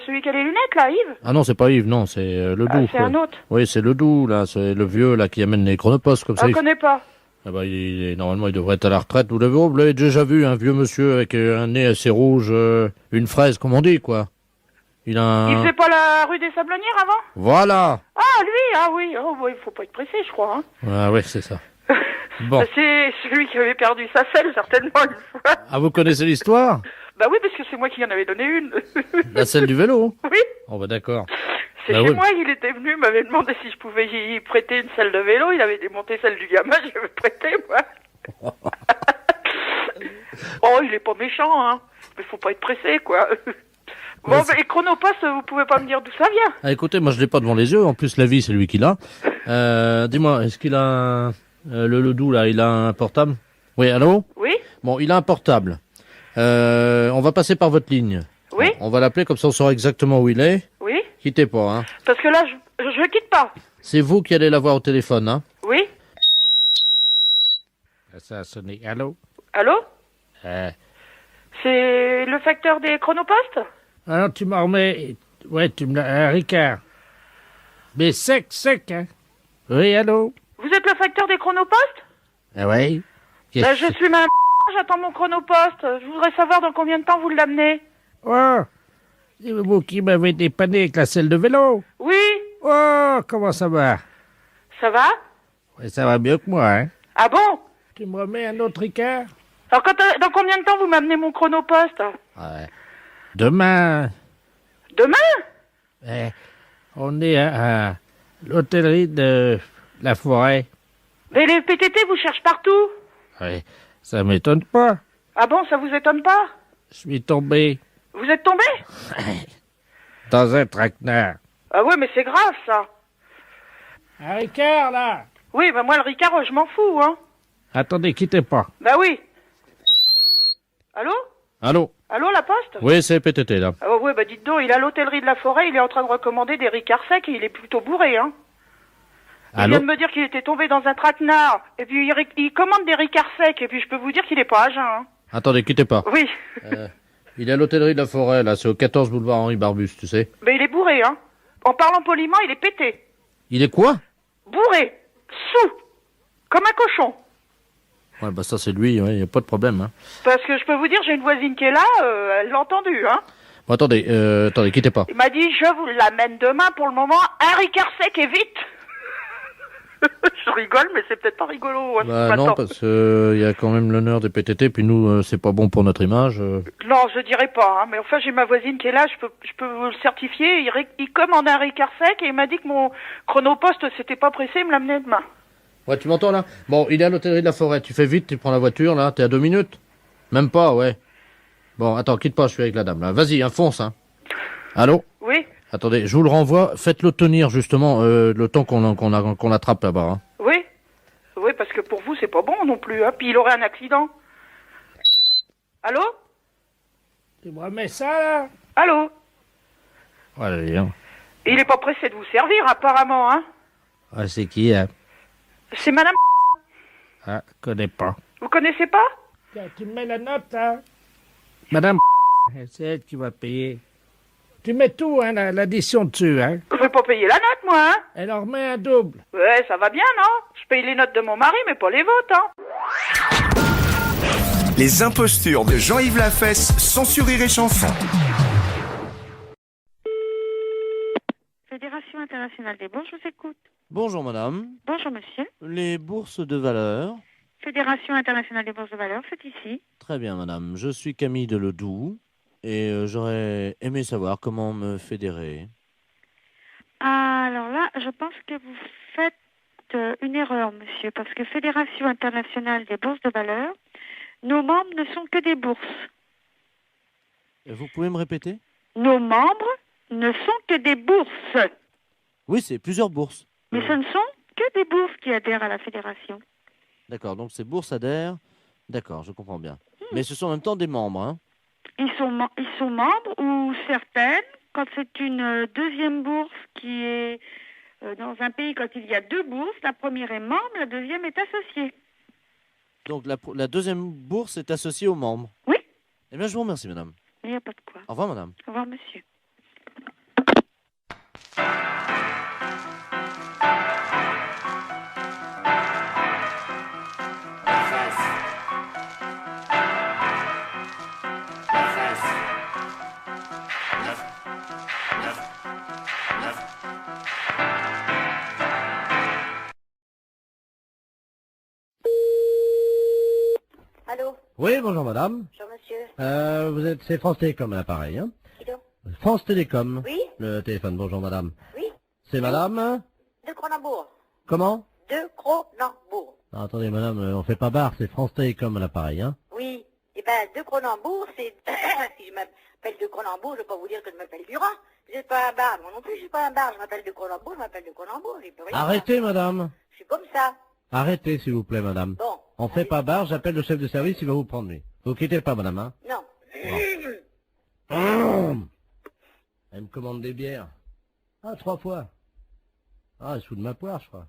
Speaker 10: celui qui a les lunettes, là, Yves?
Speaker 7: Ah non, c'est pas Yves, non, c'est le doux.
Speaker 10: C'est un autre.
Speaker 7: Oui, c'est le doux, là, c'est le vieux, là, qui amène les chronopostes, comme ça.
Speaker 10: Je connais pas.
Speaker 7: Ah bah, normalement, il devrait être à la retraite. Vous l'avez déjà vu, un vieux monsieur avec un nez assez rouge, une fraise, comme on dit, quoi. Il
Speaker 10: faisait pas la rue des Sablonnières avant?
Speaker 7: Voilà.
Speaker 10: Ah, lui, ah oui. Oh, il faut pas être pressé, je crois. Hein.
Speaker 7: Ah ouais, c'est ça. Bon.
Speaker 10: C'est celui qui avait perdu sa selle, certainement, une fois.
Speaker 7: Ah, vous connaissez l'histoire?
Speaker 10: Bah oui, parce que c'est moi qui en avais donné une.
Speaker 7: La selle du vélo?
Speaker 10: Oui.
Speaker 7: Oh bah d'accord.
Speaker 10: C'est chez moi, il était venu, m'avait demandé si je pouvais y prêter une selle de vélo. Il avait démonté celle du gamin, je l'avais prêté, moi. Oh, il est pas méchant, hein. Mais faut pas être pressé, quoi. Bon, bah, et Chronopost, vous pouvez pas me dire d'où ça vient?
Speaker 7: Ah, écoutez, moi je l'ai pas devant les yeux. En plus, la vie, c'est lui qui l'a. Dis-moi, est-ce qu'il a le doux là, il a un portable? Oui, allô?
Speaker 10: Oui.
Speaker 7: Bon, il a un portable. On va passer par votre ligne.
Speaker 10: Oui.
Speaker 7: On va l'appeler comme ça, on saura exactement où il est.
Speaker 10: Oui.
Speaker 7: Quittez pas, hein.
Speaker 10: Parce que là, je quitte pas.
Speaker 7: C'est vous qui allez l'avoir au téléphone, hein.
Speaker 10: Oui.
Speaker 2: Ça a sonné. Allô?
Speaker 10: Allô? C'est le facteur des Chronopost?
Speaker 2: Alors, tu m'en remets... Ouais, tu me l'as... Ricard. Mais sec, hein? Oui, allô?
Speaker 10: Vous êtes le facteur des Chronopost?
Speaker 2: Ah ouais?
Speaker 10: Bah, je suis ma... J'attends mon Chronopost. Je voudrais savoir dans combien de temps vous l'amenez.
Speaker 2: Oh! C'est vous qui m'avez dépanné avec la selle de vélo?
Speaker 10: Oui.
Speaker 2: Oh, comment ça va?
Speaker 10: Ça va?
Speaker 2: Ouais, ça va mieux que moi, hein?
Speaker 10: Ah bon?
Speaker 2: Tu me remets un autre Ricard?
Speaker 10: Alors, dans combien de temps vous m'amenez mon Chronopost?
Speaker 2: Ouais. Demain.
Speaker 10: Demain?
Speaker 2: On est à l'hôtellerie de la Forêt.
Speaker 10: Mais les PTT vous cherchent partout.
Speaker 2: Ouais, ça m'étonne pas.
Speaker 10: Ah bon, ça vous étonne pas?
Speaker 2: Je suis tombé
Speaker 10: Vous êtes tombé?
Speaker 2: dans un traquenard.
Speaker 10: Ah ouais, mais c'est grave, ça.
Speaker 2: Un Ricard, là?
Speaker 10: Oui, bah moi, le Ricard, je m'en fous, hein.
Speaker 2: Attendez, quittez pas.
Speaker 10: Bah oui. Allô?
Speaker 7: Allô?
Speaker 10: Allô, la poste?
Speaker 7: Oui, c'est PTT, là.
Speaker 10: Ah ouais, bah dites donc, il est à l'hôtellerie de la Forêt, il est en train de recommander des Ricards secs et il est plutôt bourré, hein. Il
Speaker 7: Allô?
Speaker 10: vient de me dire qu'il était tombé dans un traquenard, et puis il commande des Ricards secs, et puis je peux vous dire qu'il est pas à jeun, hein.
Speaker 7: Attendez, quittez pas.
Speaker 10: Oui.
Speaker 7: Il est à l'hôtellerie de la Forêt, là, c'est au 14 boulevard Henri Barbus, tu sais.
Speaker 10: Mais il est bourré, hein. En parlant poliment, il est pété.
Speaker 7: Il est quoi?
Speaker 10: Bourré. Sous. Comme un cochon.
Speaker 7: Ouais, bah ça c'est lui, ouais, y a pas de problème, hein.
Speaker 10: Parce que je peux vous dire, j'ai une voisine qui est là, elle l'a entendu, hein.
Speaker 7: Bon, attendez, quittez pas.
Speaker 10: Il m'a dit, je vous l'amène demain, pour le moment, un Ricard sec et vite. Je rigole, mais c'est peut-être pas rigolo. Hein,
Speaker 7: Bah non, parce que y a quand même l'honneur des PTT, puis nous, c'est pas bon pour notre image.
Speaker 10: Non, je dirais pas, hein, mais enfin, j'ai ma voisine qui est là, je peux vous le certifier. Il commande un Ricard sec et il m'a dit que mon Chronopost, c'était pas pressé, il me l'amenait demain.
Speaker 7: Ouais, tu m'entends là? Bon, il est à l'hôtellerie de la Forêt, tu fais vite, tu prends la voiture, là, t'es à 2 minutes? Même pas, ouais. Bon, attends, quitte pas, je suis avec la dame, là. Vas-y, fonce, hein. Allô?
Speaker 10: Oui.
Speaker 7: Attendez, je vous le renvoie, faites-le tenir, justement, le temps qu'on l'attrape là-bas, hein.
Speaker 10: Oui. Oui, parce que pour vous, c'est pas bon non plus, hein. Puis il aurait un accident. Allô?
Speaker 2: Tu me remets ça, là?
Speaker 10: Allô?
Speaker 2: Allez, hein.
Speaker 10: Il est pas pressé de vous servir, apparemment, hein.
Speaker 2: Ah, c'est qui, hein?
Speaker 10: C'est madame...
Speaker 2: Ah, connais pas.
Speaker 10: Vous connaissez pas?
Speaker 2: Tiens, tu me mets la note, hein? Madame, c'est elle qui va payer. Tu mets tout, hein, l'addition dessus, hein?
Speaker 10: Je vais pas payer la note, moi, hein.
Speaker 2: Elle en remet un double.
Speaker 10: Ouais, ça va bien, non? Je paye les notes de mon mari, mais pas les vôtres, hein.
Speaker 4: Les impostures de Jean-Yves Lafesse sont sur Rire et Chanson.
Speaker 14: Fédération internationale des bourses, je vous écoute.
Speaker 7: Bonjour madame.
Speaker 14: Bonjour monsieur.
Speaker 7: Les bourses de valeur.
Speaker 14: Fédération internationale des bourses de valeur, c'est ici.
Speaker 7: Très bien madame, je suis Camille Deledoux et j'aurais aimé savoir comment me fédérer.
Speaker 14: Alors là, je pense que vous faites une erreur monsieur, parce que Fédération internationale des bourses de valeur, nos membres ne sont que des bourses.
Speaker 7: Vous pouvez me répéter?
Speaker 14: Nos membres ne sont que des bourses.
Speaker 7: Oui, c'est plusieurs bourses.
Speaker 14: Mais ce ne sont que des bourses qui adhèrent à la fédération.
Speaker 7: D'accord, donc ces bourses adhèrent. D'accord, je comprends bien. Mais ce sont en même temps des membres, hein?
Speaker 14: Ils sont membres, ou certaines, quand c'est une deuxième bourse qui est dans un pays, quand il y a deux bourses, la première est membre, la deuxième est associée.
Speaker 7: Donc la deuxième bourse est associée aux membres.
Speaker 14: Oui.
Speaker 7: Eh bien, je vous remercie, madame.
Speaker 14: Il n'y a pas de quoi.
Speaker 7: Au revoir, madame.
Speaker 14: Au revoir, monsieur.
Speaker 5: Allô?
Speaker 13: Oui, bonjour madame.
Speaker 5: Bonjour monsieur.
Speaker 13: C'est France Télécom à l'appareil, hein?
Speaker 5: Qui donc?
Speaker 13: France Télécom.
Speaker 5: Oui?
Speaker 13: Le téléphone, bonjour madame.
Speaker 5: Oui?
Speaker 13: C'est madame?
Speaker 5: De Cronenbourg.
Speaker 13: Comment?
Speaker 5: De Cronenbourg.
Speaker 13: Ah, attendez madame, on fait pas barre, c'est France Télécom à l'appareil, hein?
Speaker 5: Oui. Eh ben, de Cronenbourg, c'est... si je m'appelle de Cronenbourg, je vais pas vous dire que je m'appelle Durand. Vous n'êtes pas un bar, moi non plus, je suis pas un bar. Je m'appelle de Cronenbourg, je m'appelle de Cronenbourg, j'ai plus rien.
Speaker 13: Arrêtez madame.
Speaker 5: Je suis comme ça.
Speaker 13: Arrêtez s'il vous plaît madame.
Speaker 5: Bon.
Speaker 13: On fait pas barre, j'appelle le chef de service, il va vous prendre lui. Vous quittez pas madame, hein?
Speaker 5: Non.
Speaker 13: Elle me commande des bières. Ah, 3 fois. Ah, elle se fout de ma poire, je crois.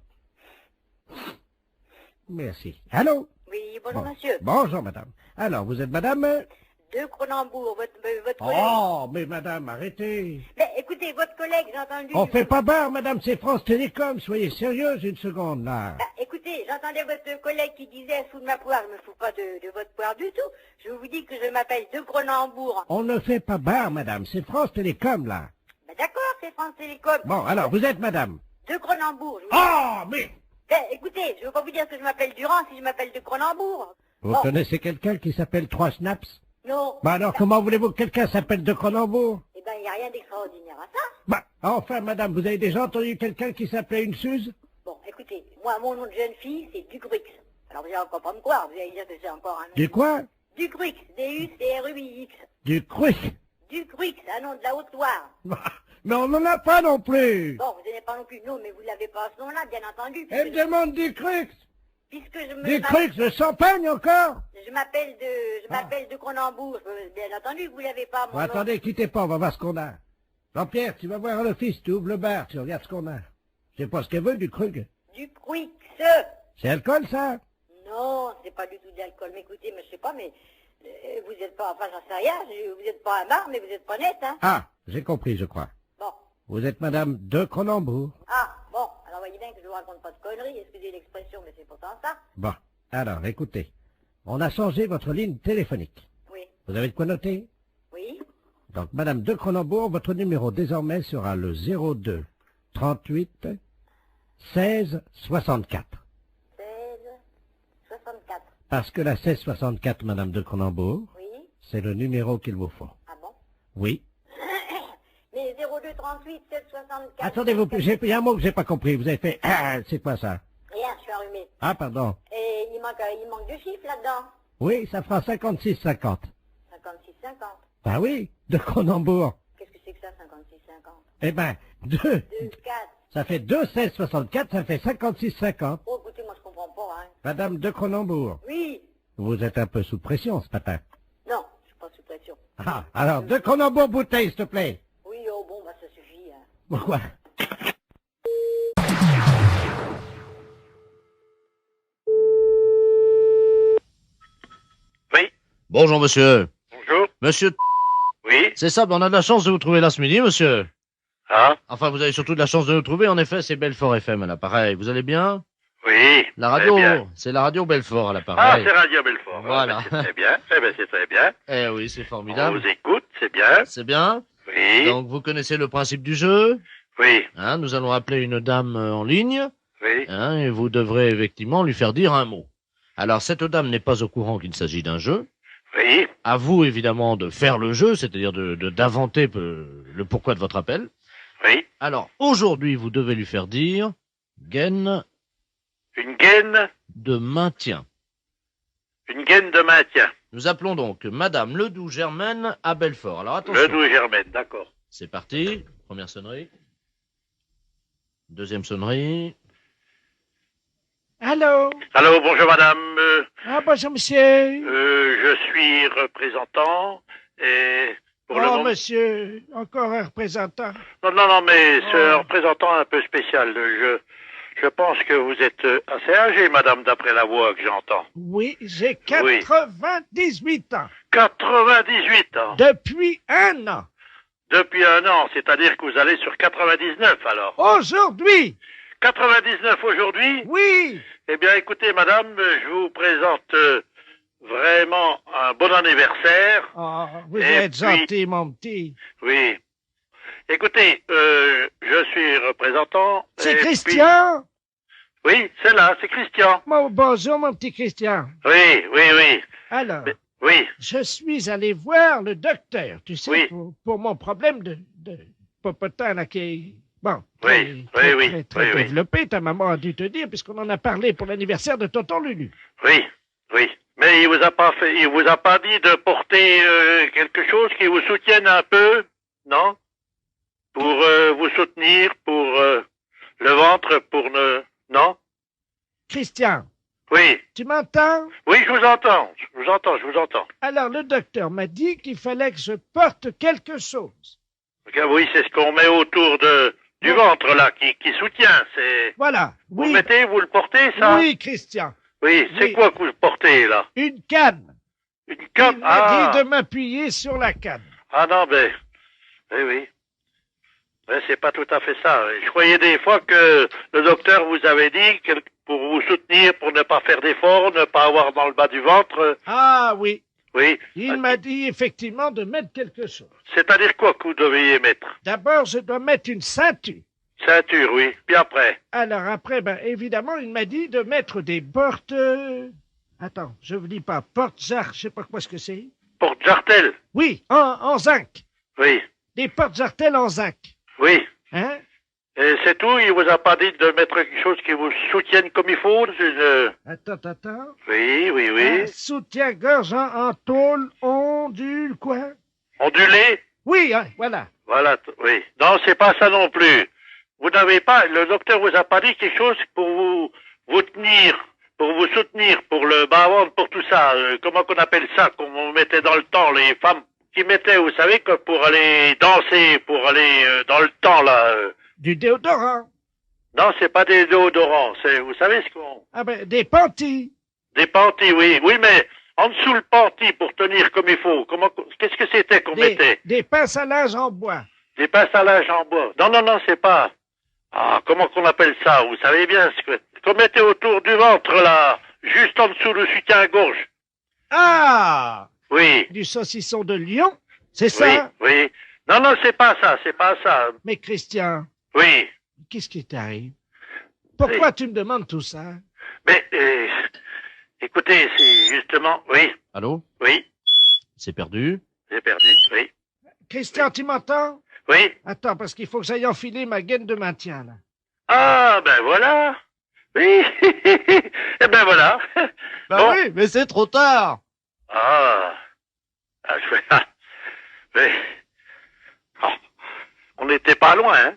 Speaker 13: Merci. Allô?
Speaker 5: Oui, bonjour
Speaker 13: Bon.
Speaker 5: monsieur.
Speaker 13: Bonjour madame. Alors, vous êtes madame?
Speaker 5: De Cronenbourg, votre collègue.
Speaker 13: Oh, mais madame, arrêtez.
Speaker 5: Mais écoutez, votre collègue, j'ai entendu...
Speaker 13: On fait pas barre, madame, c'est France Télécom. Soyez sérieuse une seconde, là.
Speaker 5: Ah, écoutez, j'entendais votre collègue qui disait sous de ma poire, je me fous pas de votre poire du tout. Je vous dis que je m'appelle de Cronenbourg.
Speaker 13: On ne fait pas barre, madame, c'est France Télécom, là.
Speaker 5: Ben d'accord, c'est France Télécom.
Speaker 13: Bon, alors, vous êtes madame?
Speaker 5: De Cronenbourg.
Speaker 13: Oh, mais...
Speaker 5: Ben, écoutez, je veux pas vous dire que je m'appelle Durand si je m'appelle de Cronenbourg.
Speaker 13: Vous
Speaker 5: Bon.
Speaker 13: connaissez quelqu'un qui s'appelle 3 Snaps?
Speaker 5: Non.
Speaker 13: Bah alors, comment voulez-vous que quelqu'un s'appelle de Cronenbourg?
Speaker 5: Eh ben, il n'y a rien d'extraordinaire à ça.
Speaker 13: Bah, enfin, madame, vous avez déjà entendu quelqu'un qui s'appelait une Suze?
Speaker 5: Bon, écoutez, moi, mon nom de jeune fille, c'est Ducruix. Alors, vous allez encore pas me croire, vous allez dire que c'est encore un nom.
Speaker 13: Du quoi?
Speaker 5: Ducruix, D-U-C-R-U-I-X.
Speaker 13: Du Cruix.
Speaker 5: Ducruix, un nom de la Haute-Loire.
Speaker 13: Mais on n'en a pas non plus.
Speaker 5: Bon, vous n'avez pas non plus, non, mais vous l'avez pas à ce nom-là, bien entendu.
Speaker 13: Elle me demande du Crux.
Speaker 5: Puisque je me...
Speaker 13: Du Crux de champagne encore?
Speaker 5: Je m'appelle de Cronenbourg, bien entendu, vous l'avez pas, mon
Speaker 13: Bon,
Speaker 5: nom.
Speaker 13: attendez, quittez pas, on va voir ce qu'on a. Jean-Pierre, tu vas voir à l'office, tu ouvres le bar, tu regardes ce qu'on a. Je sais pas ce qu'elle veut, du Krug.
Speaker 5: Ducruix.
Speaker 13: C'est alcool, ça?
Speaker 5: Non, c'est pas du tout de l'alcool. Mais écoutez, mais je sais pas, mais vous êtes pas, enfin j'en sais rien, vous êtes pas un bar, mais vous êtes pas net, hein.
Speaker 13: Ah, j'ai compris, je crois.
Speaker 5: Bon.
Speaker 13: Vous êtes madame de Cronenbourg.
Speaker 5: Ah, bon, alors voyez bien que je vous raconte pas de conneries, excusez l'expression, mais c'est pourtant ça.
Speaker 13: Bon, alors, écoutez. On a changé votre ligne téléphonique.
Speaker 5: Oui.
Speaker 13: Vous avez de quoi noter?
Speaker 5: Oui.
Speaker 13: Donc, madame de Cronenbourg, votre numéro désormais sera le 02 38 16 64.
Speaker 5: 16 64.
Speaker 13: Parce que la 16 64, madame de Cronenbourg,
Speaker 5: Oui.
Speaker 13: c'est le numéro qu'il vous faut.
Speaker 5: Ah bon?
Speaker 13: Oui.
Speaker 5: Mais 02 38 7 64.
Speaker 13: Attendez, il y a un mot que j'ai pas compris. Vous avez fait, c'est quoi ça?
Speaker 5: Rien, je suis enrhumé.
Speaker 13: Ah, pardon.
Speaker 5: Et il manque deux chiffres là-dedans.
Speaker 13: Oui, ça fera 56 50.
Speaker 5: 56 50.
Speaker 13: Bah oui, de Cronenbourg.
Speaker 5: Qu'est-ce que c'est que ça, 56 50?
Speaker 13: Eh ben, 2.
Speaker 5: 2 4.
Speaker 13: Ça fait 2 16 64, ça fait 56 50.
Speaker 5: Oh, écoutez, moi je comprends pas, hein.
Speaker 13: Madame de Cronenbourg.
Speaker 5: Oui.
Speaker 13: Vous êtes un peu sous pression ce matin.
Speaker 5: Non, je suis pas sous pression.
Speaker 13: Ah, alors, de Cronenbourg bouteille, s'il te plaît.
Speaker 5: Oui, oh bon, bah ça suffit, hein.
Speaker 13: Pourquoi?
Speaker 7: Bonjour, monsieur.
Speaker 3: Bonjour.
Speaker 7: Monsieur...
Speaker 3: Oui.
Speaker 7: C'est ça, on a de la chance de vous trouver là ce midi, monsieur.
Speaker 3: Ah.
Speaker 7: Enfin, vous avez surtout de la chance de nous trouver. En effet, c'est Belfort FM à l'appareil. Vous allez bien?
Speaker 3: Oui.
Speaker 7: La radio,
Speaker 3: très bien.
Speaker 7: c'est la radio Belfort à
Speaker 3: Ah,
Speaker 7: l'appareil.
Speaker 3: c'est Radio Belfort.
Speaker 7: Voilà.
Speaker 3: Ah, ben, c'est très bien. Eh ben, c'est très bien.
Speaker 7: Eh oui, c'est
Speaker 3: On
Speaker 7: formidable.
Speaker 3: vous écoute, c'est bien.
Speaker 7: C'est bien?
Speaker 3: Oui.
Speaker 7: Donc, vous connaissez le principe du jeu?
Speaker 3: Oui.
Speaker 7: Hein, nous allons appeler une dame en ligne.
Speaker 3: Oui.
Speaker 7: Hein, et vous devrez effectivement lui faire dire un mot. Alors, cette dame n'est pas au courant qu'il s'agit d'un jeu.
Speaker 3: Oui.
Speaker 7: À vous, évidemment, de faire le jeu, c'est-à-dire d'inventer le pourquoi de votre appel.
Speaker 3: Oui.
Speaker 7: Alors, aujourd'hui, vous devez lui faire dire gaine
Speaker 3: Une gaine.
Speaker 7: de maintien.
Speaker 3: Une gaine de maintien.
Speaker 7: Nous appelons donc Madame Ledoux-Germaine à Belfort. Alors, attention.
Speaker 3: Ledoux-Germaine, d'accord.
Speaker 7: C'est parti. Première sonnerie. Deuxième sonnerie.
Speaker 2: Allô?
Speaker 3: Allô, bonjour madame.
Speaker 2: Ah, bonjour, monsieur.
Speaker 3: Je suis représentant et pour le
Speaker 2: Oh,
Speaker 3: moment...
Speaker 2: monsieur, encore un représentant.
Speaker 3: Non, mais c'est un représentant un peu spécial. Je
Speaker 15: Je pense que vous êtes assez âgée, madame, d'après la voix que j'entends.
Speaker 12: Oui, j'ai 98 ans.
Speaker 15: 98 ans.
Speaker 12: Depuis 1 an.
Speaker 15: Depuis 1 an, c'est-à-dire que vous allez sur 99 alors.
Speaker 12: Aujourd'hui.
Speaker 15: 99 aujourd'hui?
Speaker 12: Oui.
Speaker 15: Eh bien, écoutez, madame, je vous présente vraiment un bon anniversaire.
Speaker 12: Oh, vous êtes gentil, mon petit.
Speaker 15: Oui. Écoutez, je suis représentant.
Speaker 12: C'est Christian?
Speaker 15: Oui, c'est là, c'est Christian.
Speaker 12: Bonjour, mon petit Christian.
Speaker 15: Oui, oui, oui.
Speaker 12: Alors,
Speaker 15: oui.
Speaker 12: Je suis allé voir le docteur, tu sais,
Speaker 15: Oui.
Speaker 12: pour mon problème de popotin, là, qui est, bon,
Speaker 15: Oui,
Speaker 12: très,
Speaker 15: oui,
Speaker 12: très,
Speaker 15: oui,
Speaker 12: très
Speaker 15: oui, oui.
Speaker 12: développé, ta maman a dû te dire, puisqu'on en a parlé pour l'anniversaire de tonton Lulu.
Speaker 15: Oui, oui. Mais il vous a pas dit de porter quelque chose qui vous soutienne un peu, non? Pour vous soutenir, pour le ventre, pour ne... Non?
Speaker 12: Christian,
Speaker 15: Oui.
Speaker 12: tu m'entends?
Speaker 15: Oui, je vous entends. Je vous entends.
Speaker 12: Alors, le docteur m'a dit qu'il fallait que je porte quelque chose.
Speaker 15: Oui, c'est ce qu'on met autour du ventre, là, qui soutient. C'est...
Speaker 12: Voilà.
Speaker 15: Vous le mettez, vous le portez, ça?
Speaker 12: Oui, Christian.
Speaker 15: Oui, c'est quoi que vous portez, là?
Speaker 12: Une canne.
Speaker 15: Une canne?
Speaker 12: Il m'a dit de m'appuyer sur la canne.
Speaker 15: Ah non, ben... Oui, oui. Mais c'est pas tout à fait ça. Je croyais des fois que le docteur vous avait dit que pour vous soutenir, pour ne pas faire d'efforts, ne pas avoir dans le bas du ventre...
Speaker 12: Ah oui.
Speaker 15: Oui.
Speaker 12: Il m'a dit effectivement de mettre quelque chose.
Speaker 15: C'est-à-dire quoi que vous deviez mettre?
Speaker 12: D'abord, je dois mettre une ceinture.
Speaker 15: Ceinture, oui. Puis après?
Speaker 12: Alors après, ben évidemment, il m'a dit de mettre des portes... Attends, je vous dis pas. Porte-jarre, je sais pas quoi ce que c'est.
Speaker 15: Porte-jartel?
Speaker 12: Oui, en zinc.
Speaker 15: Oui.
Speaker 12: Des porte-jartelles en zinc.
Speaker 15: Oui.
Speaker 12: Hein?
Speaker 15: Et c'est tout? Il vous a pas dit de mettre quelque chose qui vous soutienne comme il faut?
Speaker 12: Attends.
Speaker 15: Oui, oui, oui.
Speaker 12: Soutien-gorge en tôle ondule, quoi?
Speaker 15: Ondulé?
Speaker 12: Oui, hein, voilà.
Speaker 15: Voilà, oui. Non, c'est pas ça non plus. Vous n'avez pas, le docteur vous a pas dit quelque chose pour vous tenir, pour vous soutenir, pour le bas-ventre, pour tout ça. Comment qu'on appelle ça, qu'on mettait dans le temps, les femmes qui mettaient, vous savez, que pour aller danser, pour aller dans le temps, là.
Speaker 12: Du déodorant.
Speaker 15: Non, c'est pas des déodorants, c'est, vous savez ce qu'on...
Speaker 12: Ah ben, des panties.
Speaker 15: Des panties, oui. Oui, mais en dessous le panty, pour tenir comme il faut, qu'est-ce que c'était qu'on mettait?
Speaker 12: Des pinces à linge en bois.
Speaker 15: Des pinces à linge en bois. Non, c'est pas... Ah, comment qu'on appelle ça? Vous savez bien ce qu'on mettait autour du ventre, là, juste en dessous le soutien-gorge.
Speaker 12: Ah!
Speaker 15: Oui.
Speaker 12: Du saucisson de lion, c'est ça?
Speaker 15: Oui. Non, c'est pas ça.
Speaker 12: Mais Christian.
Speaker 15: Oui.
Speaker 12: Qu'est-ce qui t'arrive? Pourquoi tu me demandes tout ça?
Speaker 15: Mais, écoutez, c'est justement... Oui.
Speaker 7: Allô?
Speaker 15: Oui.
Speaker 7: C'est perdu?
Speaker 15: J'ai perdu, oui.
Speaker 12: Christian, tu m'entends?
Speaker 15: Oui.
Speaker 12: Attends, parce qu'il faut que j'aille enfiler ma gaine de maintien, là.
Speaker 15: Ah, ben voilà. Oui. Eh ben voilà.
Speaker 7: Bah
Speaker 15: bon.
Speaker 7: oui, mais c'est trop tard.
Speaker 15: Mais... Oh, on n'était pas loin, hein.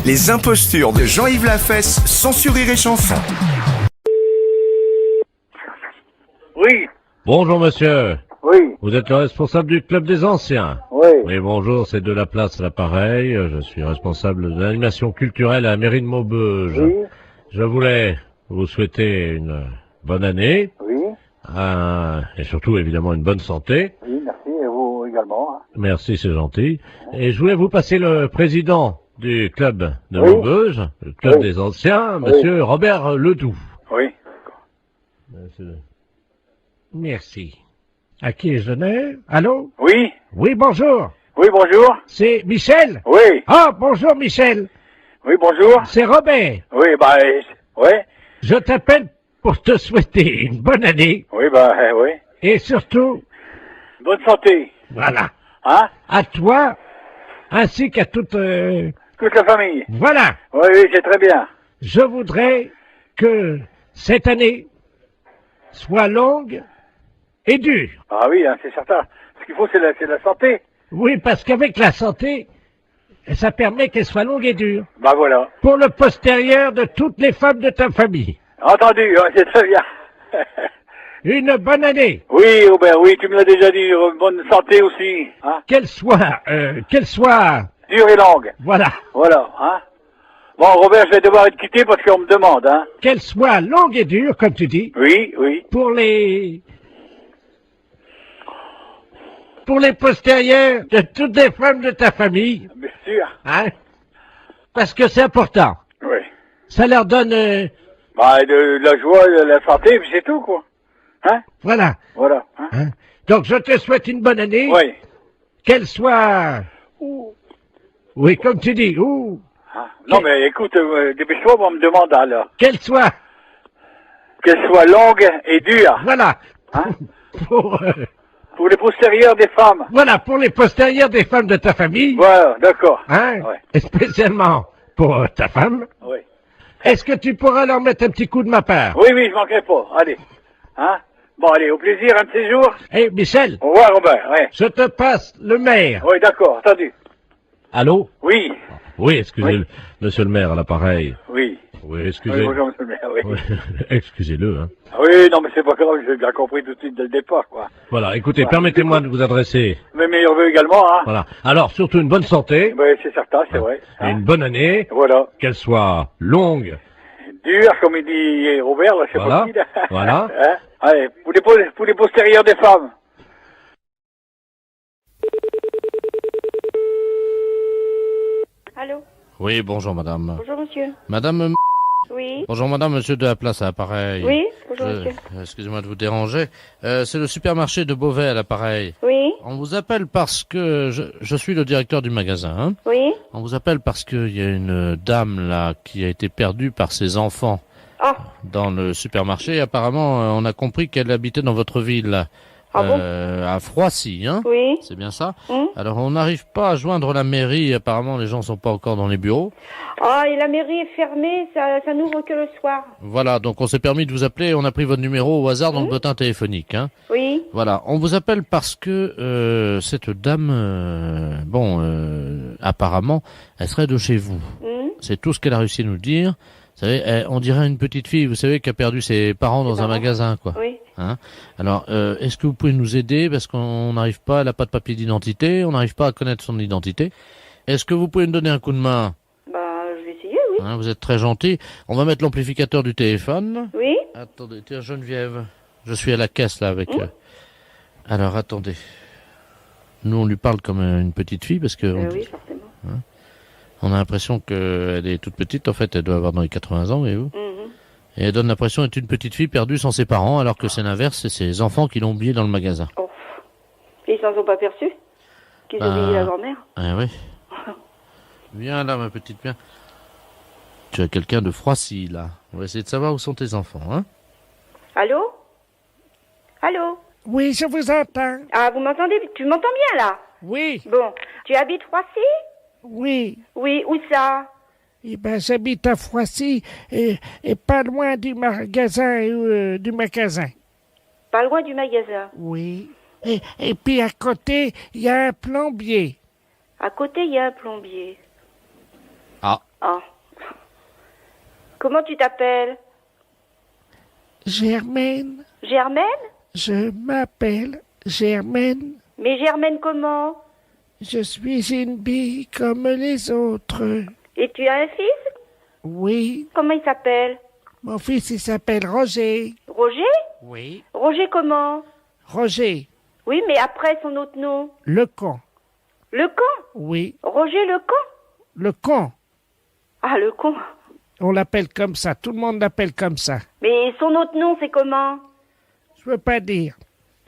Speaker 4: Les impostures de Jean-Yves Lafesse, sans sur Rire et Chanson.
Speaker 15: Oui.
Speaker 7: Bonjour monsieur.
Speaker 15: Oui.
Speaker 7: Vous êtes le responsable du club des anciens?
Speaker 15: Oui.
Speaker 7: Oui, bonjour, c'est de la place à l'appareil. Je suis responsable de l'animation culturelle à la mairie de Maubeuge.
Speaker 15: Oui.
Speaker 7: Je voulais vous souhaiter une bonne année.
Speaker 15: Oui.
Speaker 7: Et surtout, évidemment, une bonne santé.
Speaker 15: Oui, merci, et vous également.
Speaker 7: Merci, c'est gentil. Et je voulais vous passer le président du club de
Speaker 15: Oui.
Speaker 7: Maubeuge, le club
Speaker 15: Oui.
Speaker 7: des anciens, monsieur Robert Ledoux.
Speaker 15: Oui.
Speaker 12: Merci. À qui je donne? Allô?
Speaker 15: Oui.
Speaker 12: Oui, bonjour.
Speaker 15: Oui, bonjour.
Speaker 12: C'est Michel?
Speaker 15: Oui.
Speaker 12: Ah, bonjour Michel.
Speaker 15: Oui, bonjour.
Speaker 12: C'est Robert.
Speaker 15: Oui, oui.
Speaker 12: Je t'appelle pour te souhaiter une bonne année
Speaker 15: Oui, oui.
Speaker 12: et surtout,
Speaker 15: Bonne santé.
Speaker 12: voilà,
Speaker 15: Hein?
Speaker 12: à toi ainsi qu'à toute...
Speaker 15: Toute la famille.
Speaker 12: Voilà,
Speaker 15: Oui, c'est très bien.
Speaker 12: je voudrais que cette année soit longue et dure.
Speaker 15: Ah oui, hein, c'est certain. Ce qu'il faut, c'est la santé.
Speaker 12: Oui, parce qu'avec la santé, ça permet qu'elle soit longue et dure.
Speaker 15: Bah voilà.
Speaker 12: Pour le postérieur de toutes les femmes de ta famille.
Speaker 15: Entendu, ouais, c'est très bien.
Speaker 12: Une bonne année.
Speaker 15: Oui, Robert, oui, tu me l'as déjà dit. Bonne santé aussi. Hein?
Speaker 12: Qu'elle soit
Speaker 15: Dure et longue.
Speaker 12: voilà.
Speaker 15: Voilà, hein?
Speaker 9: Bon, Robert, je vais devoir être quitté parce qu'on me demande, hein.
Speaker 12: Qu'elle soit longue et dure, comme tu dis.
Speaker 9: Oui, oui.
Speaker 12: Pour les postérieurs de toutes les femmes de ta famille.
Speaker 9: Bien sûr.
Speaker 12: Hein? Parce que c'est important.
Speaker 9: Oui.
Speaker 12: Ça leur donne...
Speaker 9: Bah, de la joie, de la santé, puis c'est tout, quoi. Hein?
Speaker 12: Voilà.
Speaker 9: Voilà. Hein?
Speaker 12: Hein? Donc, je te souhaite une bonne année.
Speaker 9: Oui.
Speaker 12: Qu'elle soit... Oui, comme tu dis.
Speaker 9: Ah. Non, mais écoute, dépêche-toi, on me demande, alors.
Speaker 12: Qu'elle soit
Speaker 9: longue et dure.
Speaker 12: Voilà.
Speaker 9: Hein?
Speaker 12: Pour
Speaker 9: les postérieurs des femmes.
Speaker 12: Voilà, pour les postérieurs des femmes de ta famille.
Speaker 9: Voilà, d'accord.
Speaker 12: Hein?
Speaker 9: Ouais.
Speaker 12: Et spécialement pour ta femme.
Speaker 9: Oui.
Speaker 12: Est-ce que tu pourras leur mettre un petit coup de ma part?
Speaker 9: Oui, je manquerai pas. Allez. Hein? Bon, allez, au plaisir, un de ces jours.
Speaker 12: Michel.
Speaker 9: Au revoir, Robert, ouais.
Speaker 12: Je te passe le maire.
Speaker 9: Oui, d'accord, entendu.
Speaker 13: Allô?
Speaker 9: Oui.
Speaker 13: Oui, excusez-le. Monsieur le maire à l'appareil.
Speaker 9: Oui.
Speaker 13: Oui, excusez.
Speaker 9: Oui, bonjour, monsieur le maire, oui.
Speaker 13: Oui. Excusez-le, hein.
Speaker 9: Oui, non, mais c'est pas grave, j'ai bien compris tout de suite dès le départ, quoi.
Speaker 13: Voilà, écoutez,
Speaker 9: Ouais.
Speaker 13: permettez-moi de vous adresser.
Speaker 9: Mes meilleurs vœux également, hein.
Speaker 13: Voilà. Alors, surtout une bonne santé.
Speaker 9: Oui, c'est certain, c'est vrai.
Speaker 13: Et une bonne année.
Speaker 9: Voilà.
Speaker 13: Qu'elle soit longue.
Speaker 9: Dur, comme il dit Robert, là, je sais
Speaker 13: Voilà.
Speaker 9: pas qui, là.
Speaker 13: Voilà.
Speaker 9: Hein? Allez, pour les postérieurs des femmes.
Speaker 5: Allô?
Speaker 7: Oui, bonjour madame.
Speaker 5: Bonjour, monsieur.
Speaker 7: Madame...
Speaker 5: Oui.
Speaker 7: Bonjour madame, monsieur de la place à l'appareil.
Speaker 5: Oui, bonjour, monsieur.
Speaker 7: Excusez-moi de vous déranger. C'est le supermarché de Beauvais à l'appareil.
Speaker 5: Oui.
Speaker 7: On vous appelle parce que... Je suis le directeur du magasin. Hein.
Speaker 5: Oui.
Speaker 7: On vous appelle parce qu'il y a une dame là qui a été perdue par ses enfants dans le supermarché. Apparemment, on a compris qu'elle habitait dans votre ville, là. À Froissy, hein?
Speaker 5: Oui.
Speaker 7: C'est bien ça? Alors, on n'arrive pas à joindre la mairie. Apparemment, les gens sont pas encore dans les bureaux.
Speaker 5: Ah, et la mairie est fermée, ça n'ouvre que le soir.
Speaker 7: Voilà, donc on s'est permis de vous appeler. On a pris votre numéro au hasard dans le bottin téléphonique, hein?
Speaker 5: Oui.
Speaker 7: Voilà, on vous appelle parce que cette dame, apparemment, elle serait de chez vous. C'est tout ce qu'elle a réussi à nous dire. Vous savez, on dirait une petite fille, vous savez, qui a perdu ses parents dans un magasin, quoi.
Speaker 5: Oui.
Speaker 7: Hein? Alors, est-ce que vous pouvez nous aider parce qu'on n'arrive pas, elle n'a pas de papier d'identité, on n'arrive pas à connaître son identité. Est-ce que vous pouvez nous donner un coup de main?
Speaker 5: Bah, je vais essayer, oui.
Speaker 7: Hein, vous êtes très gentil. On va mettre l'amplificateur du téléphone.
Speaker 5: Oui.
Speaker 7: Attendez, tiens, Geneviève, je suis à la caisse là avec. Alors, attendez. Nous, on lui parle comme une petite fille parce que.
Speaker 5: Oui, forcément.
Speaker 7: Hein, on a l'impression qu'elle est toute petite. En fait, elle doit avoir dans les 80 ans, voyez-vous. Et elle donne l'impression d'être une petite fille perdue sans ses parents, alors que c'est l'inverse, c'est ses enfants qui l'ont oubliée dans le magasin.
Speaker 5: Oh. Et ils s'en sont pas perçus? Qu'ils ont oublié la grand-mère?
Speaker 7: Ah oui. Viens là, ma petite, viens. Tu as quelqu'un de Froissy, là. On va essayer de savoir où sont tes enfants, hein.
Speaker 5: Allô? Allô?
Speaker 12: Oui, je vous entends.
Speaker 5: Ah, vous m'entendez? Tu m'entends bien, là?
Speaker 12: Oui.
Speaker 5: Bon. Tu habites Froissy?
Speaker 12: Oui.
Speaker 5: Oui, où ça?
Speaker 12: Eh ben, j'habite à Froissy et pas loin du magasin.
Speaker 5: Pas loin du magasin?
Speaker 12: Oui. Et puis à côté, il y a un plombier.
Speaker 5: À côté, il y a un plombier.
Speaker 7: Ah.
Speaker 5: Ah. Comment tu t'appelles?
Speaker 12: Germaine.
Speaker 5: Germaine?
Speaker 12: Je m'appelle Germaine.
Speaker 5: Mais Germaine comment?
Speaker 12: Je suis une bille comme les autres.
Speaker 5: Et tu as un fils?
Speaker 12: Oui.
Speaker 5: Comment il s'appelle?
Speaker 12: Mon fils, il s'appelle Roger.
Speaker 5: Roger?
Speaker 12: Oui.
Speaker 5: Roger comment?
Speaker 12: Roger.
Speaker 5: Oui, mais après son autre nom.
Speaker 12: Le con.
Speaker 5: Le con?
Speaker 12: Oui.
Speaker 5: Roger le con?
Speaker 12: Le con.
Speaker 5: Ah, le con.
Speaker 12: On l'appelle comme ça. Tout le monde l'appelle comme ça.
Speaker 5: Mais son autre nom, c'est comment?
Speaker 12: Je veux pas dire.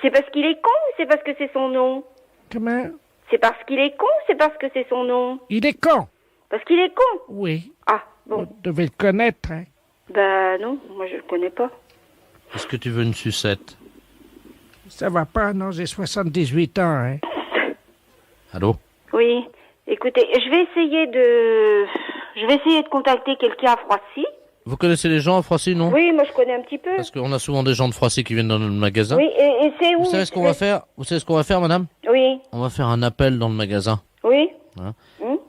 Speaker 5: C'est parce qu'il est con ou c'est parce que c'est son nom?
Speaker 12: Comment?
Speaker 5: C'est parce qu'il est con ou c'est parce que c'est son nom?
Speaker 12: Il est con.
Speaker 5: Parce qu'il est con?
Speaker 12: Oui.
Speaker 5: Ah, bon.
Speaker 12: Vous devez le connaître, hein.
Speaker 5: Bah non, moi je le connais pas.
Speaker 7: Est-ce que tu veux une sucette?
Speaker 12: Ça va pas, non, j'ai 78 ans, hein.
Speaker 7: Allô?
Speaker 5: Oui. Écoutez, je vais essayer de contacter quelqu'un à Froissy.
Speaker 7: Vous connaissez les gens à Froissy, non?
Speaker 5: Oui, moi je connais un petit peu.
Speaker 7: Parce qu'on a souvent des gens de Froissy qui viennent dans le magasin.
Speaker 5: Oui, et c'est où?
Speaker 7: Vous savez ce qu'on va faire? Vous savez ce qu'on va faire, madame?
Speaker 5: Oui.
Speaker 7: On va faire un appel dans le magasin.
Speaker 5: Oui.
Speaker 7: Hein?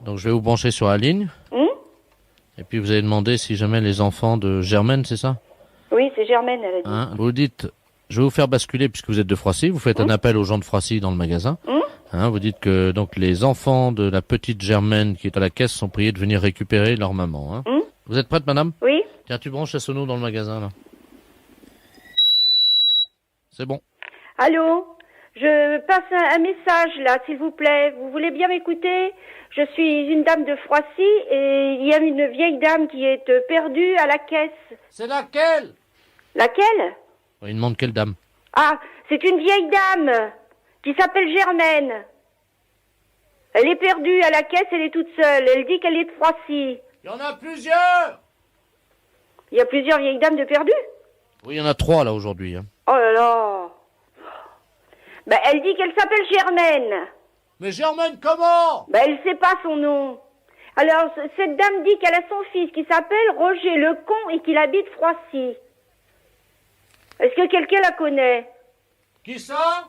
Speaker 7: Donc je vais vous brancher sur la ligne. Et puis vous allez demander si jamais les enfants de Germaine, c'est ça?
Speaker 5: Oui, c'est Germaine, elle a dit.
Speaker 7: Vous dites, je vais vous faire basculer puisque vous êtes de Froissy. Vous faites un appel aux gens de Froissy dans le magasin. Hein, vous dites que donc les enfants de la petite Germaine qui est à la caisse sont priés de venir récupérer leur maman. Hein. Vous êtes prête, madame?
Speaker 5: Oui.
Speaker 7: Tiens, tu branches la sono dans le magasin, là. C'est bon.
Speaker 5: Allô? Je passe un message, là, s'il vous plaît. Vous voulez bien m'écouter? Je suis une dame de Froissy et il y a une vieille dame qui est perdue à la caisse.
Speaker 12: C'est laquelle?
Speaker 5: Laquelle?
Speaker 7: Il demande quelle dame?
Speaker 5: Ah, c'est une vieille dame qui s'appelle Germaine. Elle est perdue à la caisse, elle est toute seule. Elle dit qu'elle est de Froissy.
Speaker 12: Il y en a plusieurs.
Speaker 5: Il y a plusieurs vieilles dames de perdues?
Speaker 7: Oui, il y en a 3 là aujourd'hui. Hein.
Speaker 5: Oh là là. Ben, elle dit qu'elle s'appelle Germaine.
Speaker 12: Mais Germaine comment?
Speaker 5: Ben, elle sait pas son nom. Alors, cette dame dit qu'elle a son fils qui s'appelle Roger Lecon et qu'il habite Froissy. Est-ce que quelqu'un la connaît?
Speaker 12: Qui ça?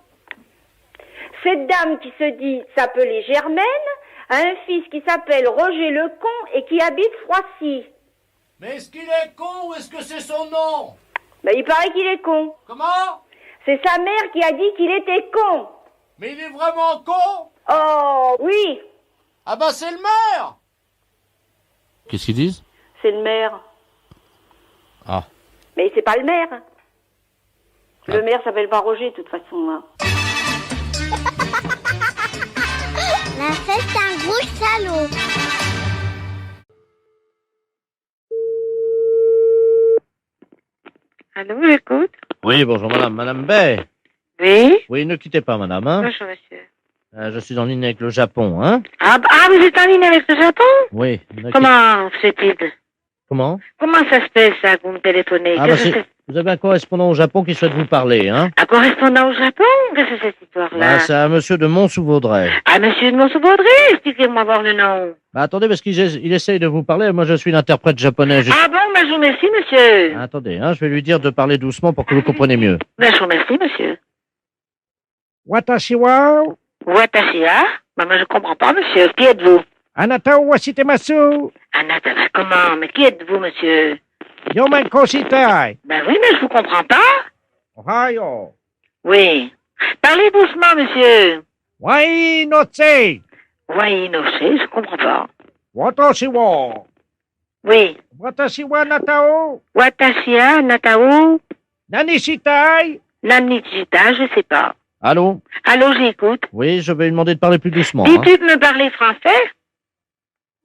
Speaker 5: Cette dame qui se dit s'appelait Germaine a un fils qui s'appelle Roger Lecon et qui habite Froissy.
Speaker 12: Mais est-ce qu'il est con ou est-ce que c'est son nom?
Speaker 5: Ben, il paraît qu'il est con.
Speaker 12: Comment?
Speaker 5: C'est sa mère qui a dit qu'il était con.
Speaker 12: Mais il est vraiment con?
Speaker 5: Oh, oui.
Speaker 12: Ah bah c'est le maire.
Speaker 7: Qu'est-ce qu'ils disent?
Speaker 5: C'est le maire.
Speaker 7: Ah.
Speaker 5: Mais c'est pas le maire. Le maire s'appelle pas Roger, de toute façon. Hein.
Speaker 8: La fête, c'est un gros salaud.
Speaker 10: Allô, j'écoute.
Speaker 7: Oui, bonjour madame. Madame Bay.
Speaker 10: Oui.
Speaker 7: Oui, ne quittez pas madame. Hein.
Speaker 10: Bonjour, monsieur.
Speaker 7: Je suis en ligne avec le Japon. Hein.
Speaker 10: Ah, vous êtes en ligne avec le Japon?
Speaker 7: Oui.
Speaker 10: Comment se fait-il?
Speaker 7: Comment?
Speaker 10: Comment ça se fait, ça, que vous me téléphonez?
Speaker 7: Ah, bah, vous avez un correspondant au Japon qui souhaite vous parler. Hein.
Speaker 10: Un correspondant au Japon? Qu'est-ce que c'est cette histoire-là?
Speaker 7: Ah, c'est un monsieur de Mont-sous-Vaudrey.
Speaker 10: Ah, monsieur de Mont-sous-Vaudrey, expliquez-moi voir le nom.
Speaker 7: Bah, attendez, parce qu'il essaye de vous parler. Moi, je suis l'interprète japonais.
Speaker 10: Ah bon, je vous remercie, monsieur.
Speaker 7: Ah, attendez, hein, je vais lui dire de parler doucement pour que vous compreniez mieux.
Speaker 10: Je vous remercie, monsieur.
Speaker 12: Watashi wa?
Speaker 10: Watashi wa? Moi, je comprends pas, monsieur. Qui êtes-vous?
Speaker 12: Anata wa shitemasu?
Speaker 10: Anata, comment? Mais qui êtes-vous, monsieur?
Speaker 12: Yomen koshitai.
Speaker 10: Ben oui, mais je vous comprends pas.
Speaker 12: Ohayo.
Speaker 10: Oui. Parlez doucement, monsieur.
Speaker 12: Wai no tse.
Speaker 10: Wai no tse, je comprends pas.
Speaker 12: Watashi wa?
Speaker 10: Oui.
Speaker 12: Watashi wa natao?
Speaker 10: Watashi wa natao?
Speaker 12: Nani shitai?
Speaker 10: Nani shitai, je sais pas.
Speaker 7: Allô?
Speaker 10: Allô, j'écoute.
Speaker 7: Oui, je vais lui demander de parler plus doucement.
Speaker 10: Dis-tu de me parler français?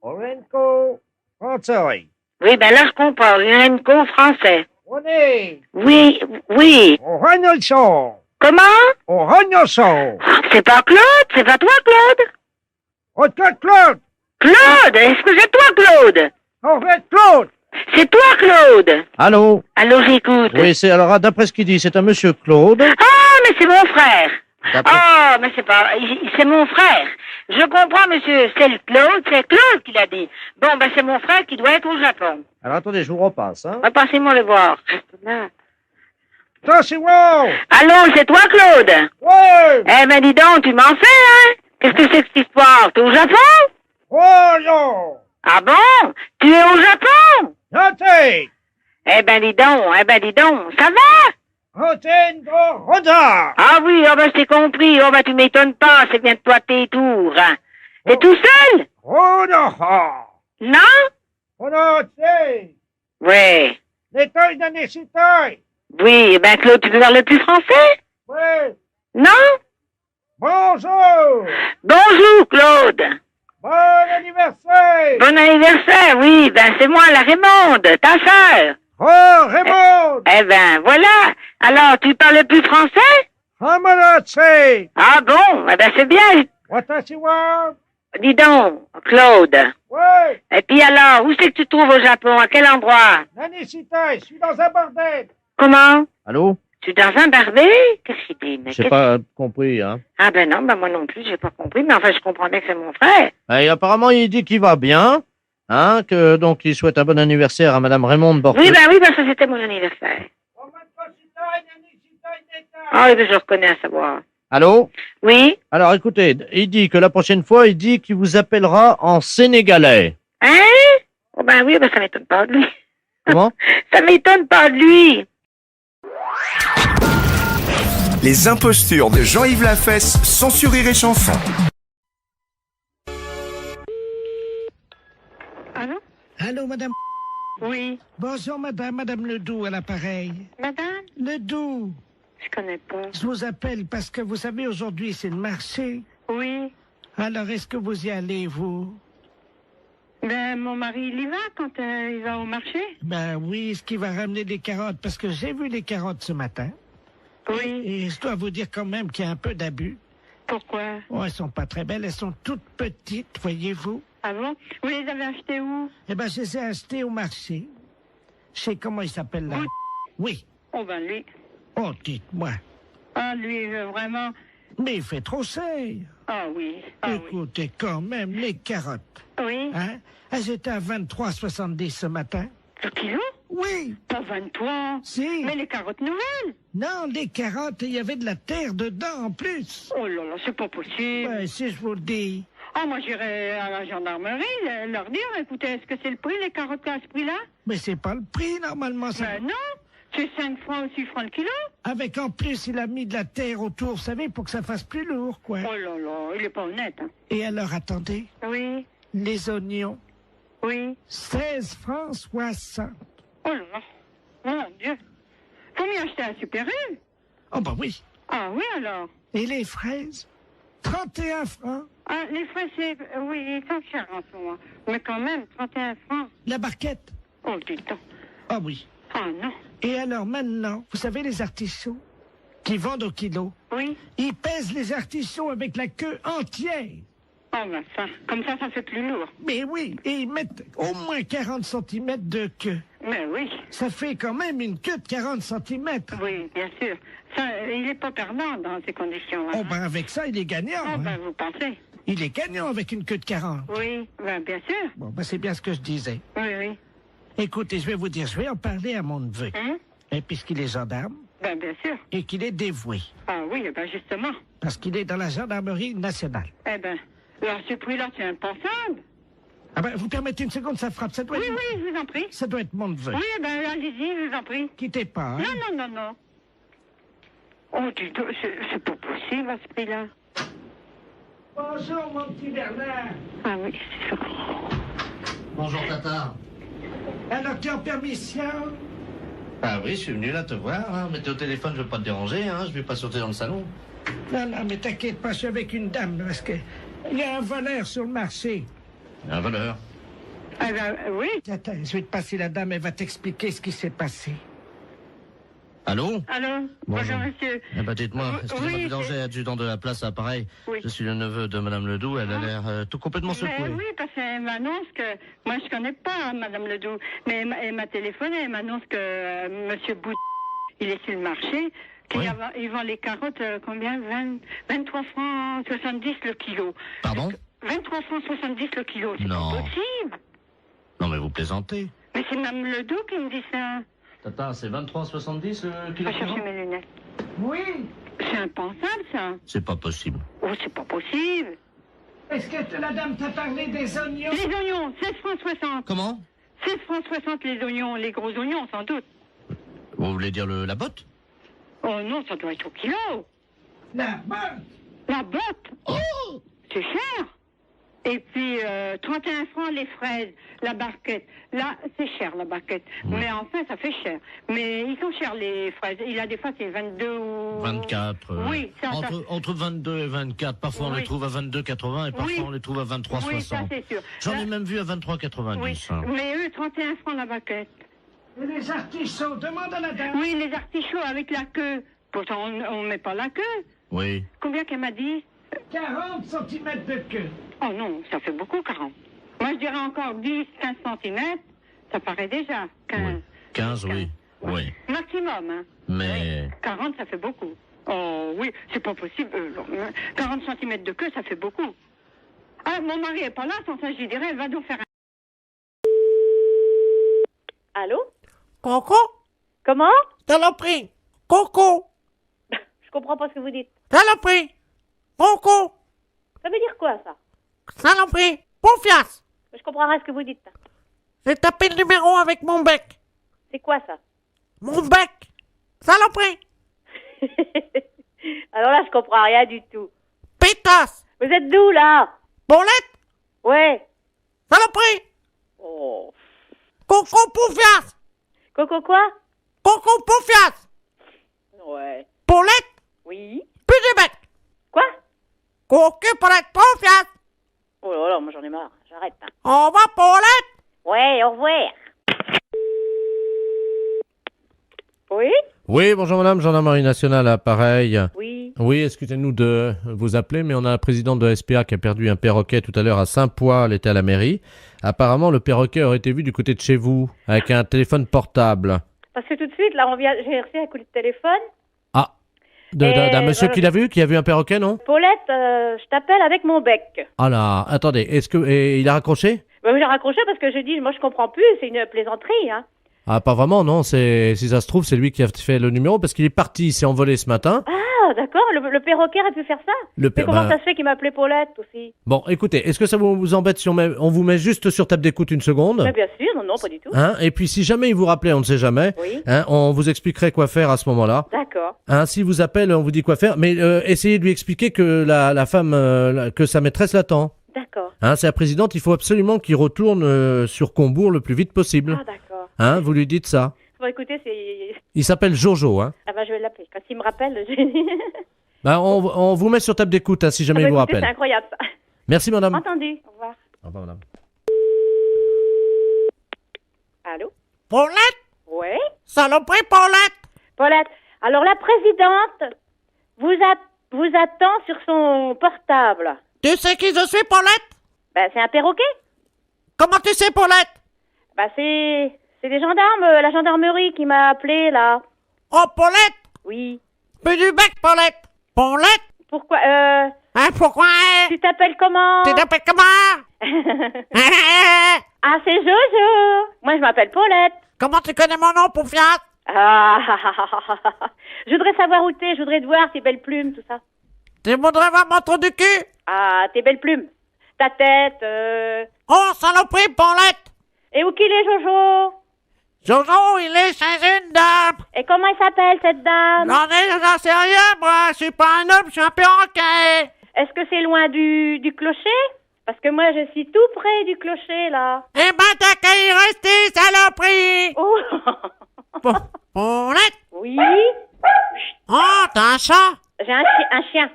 Speaker 12: Orenko français.
Speaker 10: Oui, ben là, je comprends. Orenko français.
Speaker 12: Oné.
Speaker 10: Oui, oui.
Speaker 12: Ohanoso.
Speaker 10: Comment?
Speaker 12: Ohanoso.
Speaker 10: C'est pas Claude, c'est pas toi, Claude.
Speaker 12: Oh, Claude.
Speaker 10: Claude, est-ce que c'est toi, Claude?
Speaker 12: Oh, Claude.
Speaker 10: C'est toi, Claude.
Speaker 7: Allô?
Speaker 10: Allô, j'écoute.
Speaker 7: Oui, c'est alors d'après ce qu'il dit, c'est un monsieur Claude.
Speaker 10: Ah, mais c'est mon frère. Ah, mais c'est pas... C'est mon frère. Je comprends, monsieur. C'est Claude qui l'a dit. Bon, ben c'est mon frère qui doit être au Japon.
Speaker 7: Alors attendez, je vous repasse. Hein.
Speaker 10: Passez-moi le voir. Là.
Speaker 12: Attention!
Speaker 10: Allô, c'est toi, Claude?
Speaker 12: Oui!
Speaker 10: Eh ben dis donc, tu m'en fais, hein? Qu'est-ce que c'est que cette histoire? T'es au Japon?
Speaker 12: Oh non!
Speaker 10: Ah bon? Tu es au Japon?
Speaker 12: Noté!
Speaker 10: Eh ben dis donc, ça va?
Speaker 12: Roda!
Speaker 10: Ah oui, oh ben je t'ai compris, oh ben tu m'étonnes pas, c'est bien de toi tes tours. Hein. T'es tout seul?
Speaker 12: Oh non!
Speaker 10: Non?
Speaker 12: Oh non, c'est...
Speaker 10: Oui.
Speaker 12: L'état de nécessité!
Speaker 10: Oui, ben Claude, tu veux parler plus français?
Speaker 12: Oui.
Speaker 10: Non?
Speaker 12: Bonjour!
Speaker 10: Bonjour, Claude!
Speaker 12: Bon anniversaire!
Speaker 10: Bon anniversaire, oui, ben c'est moi, la Raymonde, ta sœur.
Speaker 12: Oh, Raymond!
Speaker 10: Eh ben, voilà. Alors, tu parles plus français? Ah bon? Eh ben, c'est bien.
Speaker 12: Watashi wa?
Speaker 10: Dis donc, Claude.
Speaker 12: Oui.
Speaker 10: Et puis alors, où c'est que tu te trouves au Japon? À quel endroit?
Speaker 12: Nanishita, je suis dans un bordel.
Speaker 10: Comment?
Speaker 7: Allô?
Speaker 10: Tu es dans un barbé? Qu'est-ce qu'il dit?
Speaker 7: J'ai pas compris, hein.
Speaker 10: Ah ben non, ben moi non plus, j'ai pas compris, mais enfin, je comprends bien que c'est mon frère.
Speaker 7: Et apparemment, il dit qu'il va bien. Hein, que donc il souhaite un bon anniversaire à Madame Raymonde Borteux.
Speaker 10: Oui, ben ça c'était mon anniversaire. Ah oui, ben je reconnais à savoir.
Speaker 7: Allô?
Speaker 10: Oui?
Speaker 7: Alors écoutez, il dit que la prochaine fois, il dit qu'il vous appellera en sénégalais.
Speaker 10: Hein? Oh ben oui, ben ça m'étonne pas de lui.
Speaker 7: Comment?
Speaker 10: Ça m'étonne pas de lui.
Speaker 4: Les impostures de Jean-Yves Lafesse sont sur Rire et Chanson.
Speaker 14: Allô?
Speaker 12: Allô, madame?
Speaker 14: Oui.
Speaker 12: Bonjour, madame Ledoux à l'appareil.
Speaker 14: Madame?
Speaker 12: Ledoux.
Speaker 14: Je connais pas.
Speaker 12: Je vous appelle parce que vous savez, aujourd'hui, c'est le marché.
Speaker 14: Oui.
Speaker 12: Alors, est-ce que vous y allez, vous?
Speaker 14: Ben, mon mari, il y va quand il va au marché?
Speaker 12: Ben oui, est-ce qu'il va ramener des carottes? Parce que j'ai vu les carottes ce matin.
Speaker 14: Oui.
Speaker 12: Et je dois vous dire quand même qu'il y a un peu d'abus.
Speaker 14: Pourquoi?
Speaker 12: Oh, elles sont pas très belles, elles sont toutes petites, voyez-vous.
Speaker 14: Ah bon? Vous les avez achetées où?
Speaker 12: Eh ben, je les ai achetées au marché. Je sais comment il s'appelle là. Oui.
Speaker 14: Oh ben lui.
Speaker 12: Oh, dites-moi.
Speaker 14: Ah lui, vraiment.
Speaker 12: Mais il fait trop cher.
Speaker 14: Ah oui. Ah,
Speaker 12: écoutez, quand même, les carottes.
Speaker 14: oui.
Speaker 12: Hein? Elles étaient à 23,70 ce matin.
Speaker 14: Le kilo?
Speaker 12: Oui.
Speaker 14: Pas 23.
Speaker 12: Si.
Speaker 14: Mais les carottes nouvelles?
Speaker 12: Non, les carottes, il y avait de la terre dedans en plus.
Speaker 14: Oh là là, c'est pas possible.
Speaker 12: Ouais, si je vous le dis.
Speaker 14: Ah, moi j'irai à la gendarmerie leur dire, écoutez, est-ce que c'est le prix, les carottes à ce prix-là?
Speaker 12: Mais c'est pas le prix, normalement. Ça...
Speaker 14: Ben non, c'est 5 francs ou 6 francs le kilo.
Speaker 12: Avec en plus, il a mis de la terre autour, vous savez, pour que ça fasse plus lourd, quoi.
Speaker 14: Oh là là, il est pas honnête. Hein.
Speaker 12: Et alors, attendez.
Speaker 14: Oui.
Speaker 12: Les oignons.
Speaker 14: Oui.
Speaker 12: 16 francs 60.
Speaker 14: Oh là là, mon Dieu. Faut m'y acheter à Super U.
Speaker 12: Oh bah oui.
Speaker 14: Ah oui alors.
Speaker 12: Et les fraises? 31 francs.
Speaker 14: Ah, les fraises, oui, ils sont chers en ce moment. Mais quand même, 31 francs.
Speaker 12: La barquette?
Speaker 14: Oh, dis donc.
Speaker 12: Ah oui.
Speaker 14: Ah non.
Speaker 12: Et alors maintenant, vous savez les artichauts qui vendent au kilo?
Speaker 14: Oui.
Speaker 12: Ils pèsent les artichauts avec la queue entière.
Speaker 14: Oh ben ça, comme ça fait plus lourd.
Speaker 12: Mais oui, et ils mettent au moins 40 cm de queue.
Speaker 14: Mais oui.
Speaker 12: Ça fait quand même une queue de 40 cm.
Speaker 14: Oui, bien sûr. Ça, il n'est pas perdant dans ces conditions-là.
Speaker 12: Oh ben avec ça, il est gagnant.
Speaker 14: Oh ben vous pensez?
Speaker 12: Il est gagnant avec une queue de 40.
Speaker 14: Oui, ben bien sûr.
Speaker 12: Bon, ben c'est bien ce que je disais.
Speaker 14: Oui, oui.
Speaker 12: Écoutez, je vais vous dire, je vais en parler à mon neveu. Et puisqu'il est gendarme.
Speaker 14: Ben bien sûr.
Speaker 12: Et qu'il est dévoué.
Speaker 14: Ah oui, ben justement.
Speaker 12: Parce qu'il est dans la gendarmerie nationale.
Speaker 14: Eh ben, à ce prix-là, c'est impensable.
Speaker 12: Ah ben, vous permettez une seconde, ça frappe. Ça doit
Speaker 14: Oui,
Speaker 12: être...
Speaker 14: oui, je vous en prie.
Speaker 12: Ça doit être mon neveu.
Speaker 14: Oui, ben allez-y, je vous en prie.
Speaker 12: Quittez pas, hein.
Speaker 14: Non. Oh, dis donc, c'est pas possible à ce prix-là.
Speaker 12: Bonjour, mon petit Bernard.
Speaker 14: Ah oui, c'est ça.
Speaker 7: Bonjour, Tata.
Speaker 12: Alors, tu es en permission?
Speaker 7: Ah oui, je suis venu là te voir, hein. Mais t'es au téléphone, je veux pas te déranger, hein. Je vais pas sauter dans le salon.
Speaker 12: Non, mais t'inquiète pas, je suis avec une dame, parce que il y a un voleur sur le marché.
Speaker 7: Un voleur.
Speaker 14: Ah ben, oui.
Speaker 12: Attends, je vais te passer la dame, elle va t'expliquer ce qui s'est passé.
Speaker 7: Allô?
Speaker 14: Allô? Bonjour, monsieur.
Speaker 7: Eh ben, dites-moi, excusez-moi
Speaker 14: oui,
Speaker 7: du danger, adjudant de la place à Pareil.
Speaker 14: Oui.
Speaker 7: Je suis le neveu de Madame Ledoux, elle a l'air tout complètement secouée.
Speaker 14: Mais oui, parce qu'elle m'annonce que... Moi, je connais pas Madame Ledoux, mais elle m'a téléphoné, elle m'annonce que Monsieur Bout, il est sur le marché, qu'il vend les carottes, combien? 23 francs 70 le kilo.
Speaker 7: Pardon?
Speaker 14: 23 francs 70 le kilo, c'est
Speaker 7: Non.
Speaker 14: pas possible.
Speaker 7: Non, mais vous plaisantez.
Speaker 14: Mais c'est Mme Ledoux qui me dit ça.
Speaker 7: Tata, c'est 23,70 le kilo?
Speaker 14: Je vais chercher mes lunettes.
Speaker 12: Oui.
Speaker 14: C'est impensable, ça.
Speaker 7: C'est pas possible.
Speaker 14: Oh, c'est pas possible.
Speaker 12: Est-ce que la dame t'a parlé des oignons?
Speaker 14: Les oignons, 16 francs 60.
Speaker 7: Comment?
Speaker 14: 16 francs 60 les oignons, les gros oignons, sans doute.
Speaker 7: Vous voulez dire la botte?
Speaker 14: Oh non, ça doit être au kilo.
Speaker 12: La botte?
Speaker 14: La botte? Oh, c'est cher. Et puis, 31 francs les fraises, la barquette. Là, c'est cher, la barquette. Mais enfin, ça fait cher. Mais ils sont chers, les fraises. Il y a des fois, c'est 22 ou...
Speaker 7: 24.
Speaker 14: Oui, ça...
Speaker 7: Entre 22 et 24. Parfois, on les trouve à 22,80 et parfois, on les trouve à 23,60.
Speaker 14: Oui, ça, c'est sûr.
Speaker 7: J'en ai même vu à 23,90.
Speaker 14: Oui, mais eux, 31 francs la barquette.
Speaker 12: Et les artichauts, demande à la dame.
Speaker 14: Oui, les artichauts avec la queue. Pourtant, on ne met pas la queue.
Speaker 7: Oui.
Speaker 14: Combien qu'elle m'a dit?
Speaker 12: 40 cm de queue.
Speaker 14: Oh non, ça fait beaucoup, 40. Moi, je dirais encore 10, 15 cm. Ça paraît déjà. 15.
Speaker 7: Oui. 15, oui. Oui.
Speaker 14: Maximum, hein.
Speaker 7: Mais...
Speaker 14: 40, ça fait beaucoup. Oh oui, c'est pas possible. 40 cm de queue, ça fait beaucoup. Ah, mon mari est pas là, sans ça, je lui dirais, va donc faire un... Allô?
Speaker 16: Coco?
Speaker 14: Comment?
Speaker 16: Saloperie! Coco!
Speaker 14: Je comprends pas ce que vous dites.
Speaker 16: Saloperie! Coco!
Speaker 14: Ça veut dire quoi, ça?
Speaker 16: Saloperie! Confiance!
Speaker 14: Je comprends rien ce que vous dites.
Speaker 16: J'ai tapé le numéro avec mon bec.
Speaker 14: C'est quoi, ça?
Speaker 16: Mon bec! Saloperie!
Speaker 5: Alors là, je comprends rien du tout.
Speaker 16: Pétasse.
Speaker 5: Vous êtes d'où, là?
Speaker 16: Paulette.
Speaker 5: Ouais.
Speaker 16: Saloperie.
Speaker 5: Oh.
Speaker 16: Coco Poufias.
Speaker 5: Coco quoi?
Speaker 16: Coco Poufias.
Speaker 5: Ouais.
Speaker 16: Paulette.
Speaker 5: Oui.
Speaker 16: Plus de bec.
Speaker 5: Quoi?
Speaker 16: Coco Paulette Poufias.
Speaker 5: Oh là là, moi j'en ai marre. J'arrête. Hein.
Speaker 16: Au revoir, Paulette.
Speaker 5: Ouais, au revoir. Oui?
Speaker 7: Oui, bonjour madame, gendarmerie nationale à Pareil.
Speaker 5: Oui.
Speaker 7: Oui, excusez-nous de vous appeler, mais on a la présidente de SPA qui a perdu un perroquet tout à l'heure à Saint-Poix, elle était à la mairie. Apparemment, le perroquet aurait été vu du côté de chez vous, avec un téléphone portable.
Speaker 5: Parce que tout de suite, là, j'ai reçu un coup de téléphone.
Speaker 7: Ah, d'un monsieur
Speaker 5: voilà.
Speaker 7: qui a vu un perroquet, non?
Speaker 5: Paulette, je t'appelle avec mon bec.
Speaker 7: Ah là, attendez, et il a raccroché?
Speaker 5: Bah, j'ai raccroché parce que j'ai dit, moi je comprends plus, c'est une plaisanterie, hein.
Speaker 7: Ah, pas vraiment, non, si ça se trouve, c'est lui qui a fait le numéro, parce qu'il est parti, il s'est envolé ce matin.
Speaker 5: Ah, d'accord, le perroquet a pu faire ça. Mais comment ça se fait qu'il m'appelait Paulette aussi?
Speaker 7: Bon, écoutez, est-ce que ça vous embête si on vous met juste sur table d'écoute une seconde?
Speaker 5: Mais bien sûr, non, pas du tout.
Speaker 7: Hein, et puis si jamais il vous rappelait, on ne sait jamais,
Speaker 5: oui.
Speaker 7: Hein, on vous expliquerait quoi faire à ce moment-là.
Speaker 5: D'accord.
Speaker 7: Hein, s'il vous appelle, on vous dit quoi faire, mais essayez de lui expliquer que la femme, que sa maîtresse l'attend.
Speaker 5: D'accord.
Speaker 7: Hein, c'est la présidente, il faut absolument qu'il retourne sur Combourg le plus vite possible.
Speaker 5: Ah, d'accord.
Speaker 7: Hein, vous lui dites ça.
Speaker 5: Bon, écoutez, c'est...
Speaker 7: Il s'appelle Jojo, hein.
Speaker 5: Ah bah je vais l'appeler. Quand il me rappelle,
Speaker 7: Bah, on vous met sur table d'écoute, hein, si jamais il vous
Speaker 5: écoutez,
Speaker 7: rappelle.
Speaker 5: c'est incroyable ça.
Speaker 7: Merci madame.
Speaker 5: Entendu, au revoir.
Speaker 7: Au revoir madame.
Speaker 5: Allô?
Speaker 16: Paulette.
Speaker 5: Ouais?
Speaker 16: Saloperie, Paulette.
Speaker 5: Paulette, alors la présidente vous attend sur son portable.
Speaker 16: Tu sais qui je suis, Paulette?
Speaker 5: Ben, c'est un perroquet.
Speaker 16: Comment tu sais, Paulette?
Speaker 5: Ben, c'est des gendarmes, la gendarmerie qui m'a appelé, là.
Speaker 16: Oh, Paulette.
Speaker 5: Oui.
Speaker 16: Plus du bec, Paulette. Paulette.
Speaker 5: Pourquoi,
Speaker 16: Hein, pourquoi?
Speaker 5: Tu t'appelles comment?
Speaker 16: Tu t'appelles comment?
Speaker 5: Ah, c'est Jojo. Moi, je m'appelle Paulette.
Speaker 16: Comment tu connais mon nom, Poufias?
Speaker 5: Ah, je voudrais savoir où t'es, je voudrais te voir, tes belles plumes, tout ça.
Speaker 16: Tu voudrais voir mon trou du cul?
Speaker 5: Ah, tes belles plumes. Ta tête,
Speaker 16: Oh, saloperie, Paulette.
Speaker 5: Et où qu'il est, Jojo?
Speaker 16: Jojo, il est chez une dame.
Speaker 5: Et comment il s'appelle, cette dame?
Speaker 16: J'en sais rien, moi. Je suis pas un homme, je suis un perroquet.
Speaker 5: Est-ce que c'est loin du clocher? Parce que moi, je suis tout près du clocher, là.
Speaker 16: Eh ben, t'as qu'à y rester, saloperie.
Speaker 5: Oh.
Speaker 16: Paulette.
Speaker 5: Oui?
Speaker 16: Oh, t'as un chat?
Speaker 5: J'ai un chien.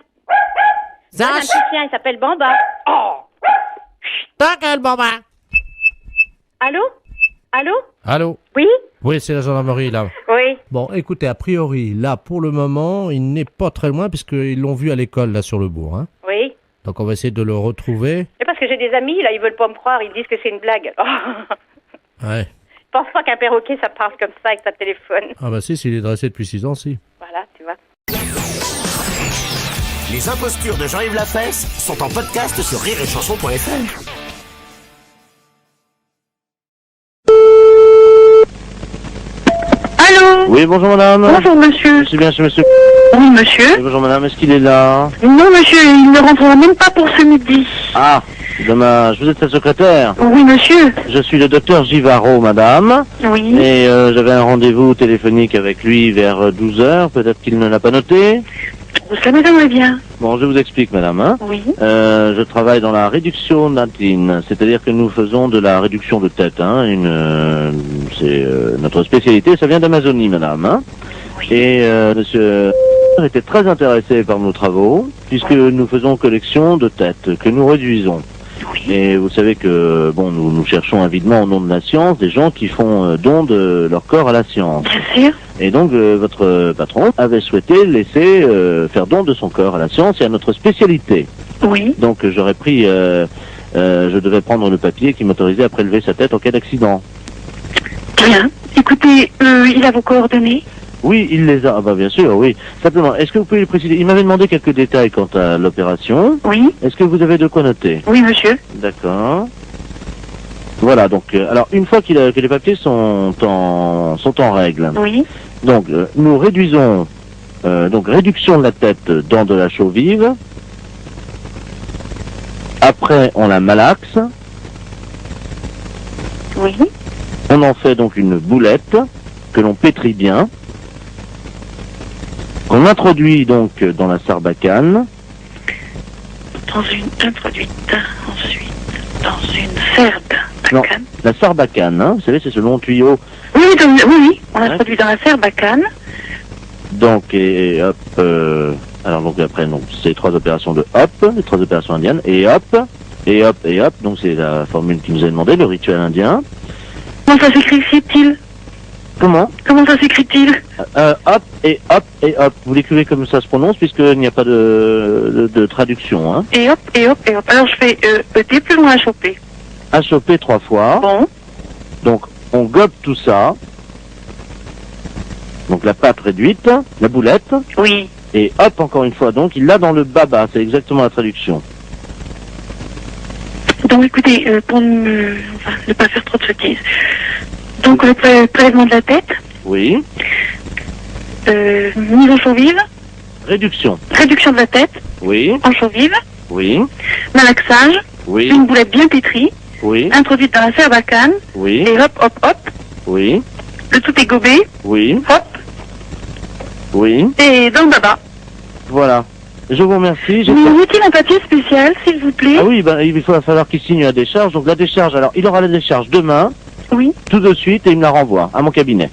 Speaker 16: C'est
Speaker 5: Moi,
Speaker 16: un
Speaker 5: j'ai un petit chien, il s'appelle Bamba. Oh.
Speaker 16: Ta gueule, Bamba.
Speaker 5: Allô? Allô?
Speaker 7: Allô?
Speaker 5: Oui?
Speaker 7: Oui, c'est la gendarmerie, là.
Speaker 5: Oui.
Speaker 7: Bon, écoutez, a priori, là, pour le moment, il n'est pas très loin, puisqu'ils l'ont vu à l'école, là, sur le bourg. Hein.
Speaker 5: Oui.
Speaker 7: Donc, on va essayer de le retrouver.
Speaker 5: C'est parce que j'ai des amis, là, ils veulent pas me croire, ils disent que c'est une blague. Oh.
Speaker 7: Ouais.
Speaker 5: Je pense pas qu'un perroquet, ça parle comme ça avec sa téléphone.
Speaker 7: Ah bah si, s'il est dressé depuis 6 ans, si.
Speaker 5: Voilà, tu vois.
Speaker 4: Les impostures de Jean-Yves Lafesse sont en podcast sur rireetchanson.fr.
Speaker 17: Allô?
Speaker 18: Oui, bonjour madame.
Speaker 17: Bonjour monsieur.
Speaker 18: Je suis bien chez monsieur.
Speaker 17: Oui monsieur.
Speaker 18: Oui, bonjour madame, est-ce qu'il est là?
Speaker 17: Non monsieur, il ne rentrera même pas pour ce midi.
Speaker 18: Ah, dommage. Vous êtes sa secrétaire?
Speaker 17: Oui monsieur.
Speaker 18: Je suis le docteur Givaro, madame.
Speaker 17: Oui.
Speaker 18: Et j'avais un rendez-vous téléphonique avec lui vers 12h. Peut-être qu'il ne l'a pas noté.
Speaker 17: Ça m'étonnerait bien.
Speaker 18: Bon, je vous explique, madame. Hein.
Speaker 17: Oui.
Speaker 18: Je travaille dans la réduction natine, c'est-à-dire que nous faisons de la réduction de tête. Hein. C'est notre spécialité, ça vient d'Amazonie, madame. Hein. Oui. Et monsieur était très intéressé par nos travaux, puisque nous faisons collection de têtes que nous réduisons. Oui. Et vous savez que bon, nous cherchons avidement au nom de la science des gens qui font don de leur corps à la science.
Speaker 17: Bien sûr.
Speaker 18: Et donc votre patron avait souhaité laisser faire don de son corps à la science et à notre spécialité.
Speaker 17: Oui.
Speaker 18: Donc j'aurais pris, je devais prendre le papier qui m'autorisait à prélever sa tête en cas d'accident.
Speaker 17: Bien. Écoutez, il a vos coordonnées?
Speaker 18: Oui, il les a. Ah bah bien sûr, oui. Simplement, est-ce que vous pouvez lui préciser? Il m'avait demandé quelques détails quant à l'opération.
Speaker 17: Oui.
Speaker 18: Est-ce que vous avez de quoi noter?
Speaker 17: Oui, monsieur.
Speaker 18: D'accord. Voilà, donc, alors, une fois que les papiers sont en règle.
Speaker 17: Oui.
Speaker 18: Donc, nous réduisons, réduction de la tête dans de la chaux vive. Après, on la malaxe.
Speaker 17: Oui.
Speaker 18: On en fait donc une boulette que l'on pétrit bien. qu'on introduit donc dans la sarbacane.
Speaker 17: Introduite ensuite dans une sarbacane.
Speaker 18: Non, la sarbacane, hein, vous savez, c'est ce long tuyau.
Speaker 17: Oui, on introduit dans la sarbacane.
Speaker 18: Donc, et hop, alors donc après, donc, c'est 3 opérations de hop, les 3 opérations indiennes, et hop, et hop, et hop, donc c'est la formule qui nous a demandé, le rituel indien.
Speaker 17: Comment ça s'écrit-il?
Speaker 18: Comment
Speaker 17: ça s'écrit-il?
Speaker 18: Hop, et hop, et hop. Vous l'écrivez comme ça se prononce, puisqu'il n'y a pas de traduction, hein.
Speaker 17: Et hop, et hop, et hop. Alors je fais ET plus loin HOP.
Speaker 18: HOP 3 fois.
Speaker 17: Bon.
Speaker 18: Donc, on gobe tout ça. Donc la pâte réduite, la boulette.
Speaker 17: Oui.
Speaker 18: Et hop, encore une fois. Donc il l'a dans le baba, c'est exactement la traduction.
Speaker 17: Donc écoutez, pour ne pas faire trop de sottises. Donc le prélèvement de la tête.
Speaker 18: Oui.
Speaker 17: Mise en chaux vive.
Speaker 18: Réduction.
Speaker 17: Réduction de la tête.
Speaker 18: Oui.
Speaker 17: En chaux vive.
Speaker 18: Oui.
Speaker 17: Malaxage.
Speaker 18: Oui.
Speaker 17: Une boulette bien pétrie.
Speaker 18: Oui.
Speaker 17: Introduite dans la sarbacane.
Speaker 18: Oui.
Speaker 17: Et hop, hop, hop.
Speaker 18: Oui.
Speaker 17: Le tout est gobé.
Speaker 18: Oui.
Speaker 17: Hop.
Speaker 18: Oui.
Speaker 17: Et dans le baba.
Speaker 18: Voilà. Je vous remercie.
Speaker 17: Il vous faut-il un papier spécial, s'il vous plaît?
Speaker 18: Ah oui, ben, il va falloir qu'il signe la décharge. Donc la décharge, alors il aura la décharge demain.
Speaker 17: Oui.
Speaker 18: Tout de suite et il me la renvoie à mon cabinet.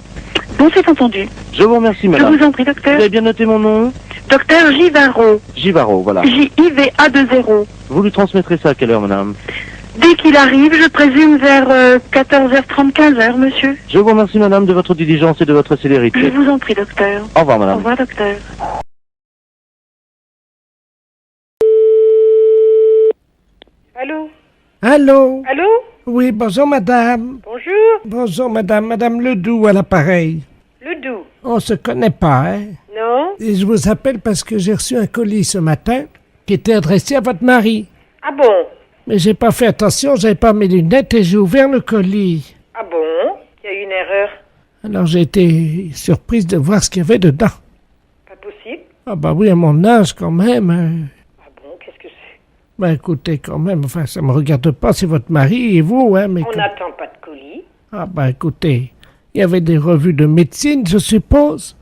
Speaker 17: Bon, c'est entendu.
Speaker 18: Je vous remercie, madame.
Speaker 17: Je vous en prie, docteur.
Speaker 18: Vous avez bien noté mon nom?
Speaker 17: Docteur Givaro.
Speaker 18: Givaro, voilà.
Speaker 17: J-I-V-A-2-0.
Speaker 18: Vous lui transmettrez ça à quelle heure, madame?
Speaker 17: Dès qu'il arrive, je présume vers 14h30, 15h, monsieur.
Speaker 18: Je vous remercie, madame, de votre diligence et de votre célérité.
Speaker 17: Je vous en prie, docteur.
Speaker 18: Au revoir, madame.
Speaker 17: Au revoir, docteur.
Speaker 1: Allô?
Speaker 12: Allô?
Speaker 1: Allô?
Speaker 12: Oui, bonjour madame.
Speaker 1: Bonjour.
Speaker 12: Bonjour madame Ledoux à l'appareil.
Speaker 1: Ledoux.
Speaker 12: On se connaît pas, hein?
Speaker 1: Non?
Speaker 12: Et je vous appelle parce que j'ai reçu un colis ce matin qui était adressé à votre mari.
Speaker 1: Ah bon?
Speaker 12: Mais j'ai pas fait attention, j'avais pas mes lunettes et j'ai ouvert le colis.
Speaker 1: Ah bon? Il y a eu une erreur.
Speaker 12: Alors j'ai été surprise de voir ce qu'il y avait dedans.
Speaker 1: Pas possible.
Speaker 12: Ah bah oui, à mon âge quand même.
Speaker 1: Ah bon, qu'est-ce que c'est?
Speaker 12: Ben écoutez, quand même, enfin ça me regarde pas, c'est votre mari et vous, hein, mais...
Speaker 1: On n'attend pas de colis.
Speaker 12: Ah ben écoutez, il y avait des revues de médecine, je suppose.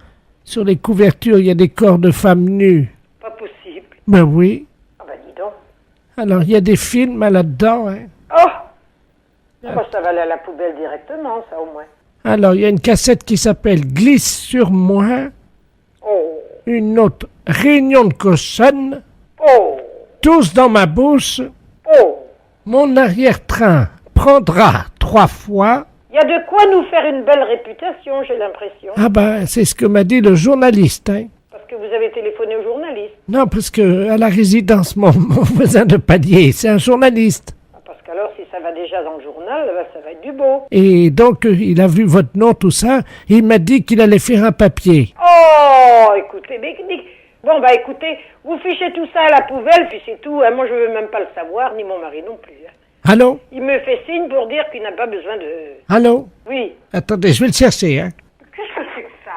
Speaker 12: Sur les couvertures, il y a des corps de femmes nues.
Speaker 1: Pas possible.
Speaker 12: Ben oui.
Speaker 1: Ah bah dis donc.
Speaker 12: Alors il y a des films là-dedans, hein.
Speaker 1: Oh! Bah, ça va aller à la poubelle directement, ça au moins.
Speaker 12: Alors il y a une cassette qui s'appelle Glisse sur moi.
Speaker 1: Oh!
Speaker 12: Une autre, Réunion de cochonne.
Speaker 1: Oh!
Speaker 12: Tous dans ma bouche.
Speaker 1: Oh!
Speaker 12: Mon arrière-train prendra 3 fois.
Speaker 1: Il y a de quoi nous faire une belle réputation, j'ai l'impression.
Speaker 12: Ah ben, c'est ce que m'a dit le journaliste, hein.
Speaker 1: Parce que vous avez téléphoné au journaliste.
Speaker 12: Non, parce que à la résidence, mon voisin de palier, c'est un journaliste.
Speaker 1: Ah, parce qu'alors, si ça va déjà dans le journal, bah, ça va être du beau.
Speaker 12: Et donc, il a vu votre nom, tout ça, et il m'a dit qu'il allait faire un papier.
Speaker 1: Oh, écoutez, mais... Bon, bah écoutez, vous fichez tout ça à la poubelle, puis c'est tout. Hein. Moi, je veux même pas le savoir, ni mon mari non plus. Hein.
Speaker 12: Allô?
Speaker 1: Il me fait signe pour dire qu'il n'a pas besoin de...
Speaker 12: Allô?
Speaker 1: Oui.
Speaker 12: Attendez, je vais le chercher, hein.
Speaker 1: Qu'est-ce que c'est que ça?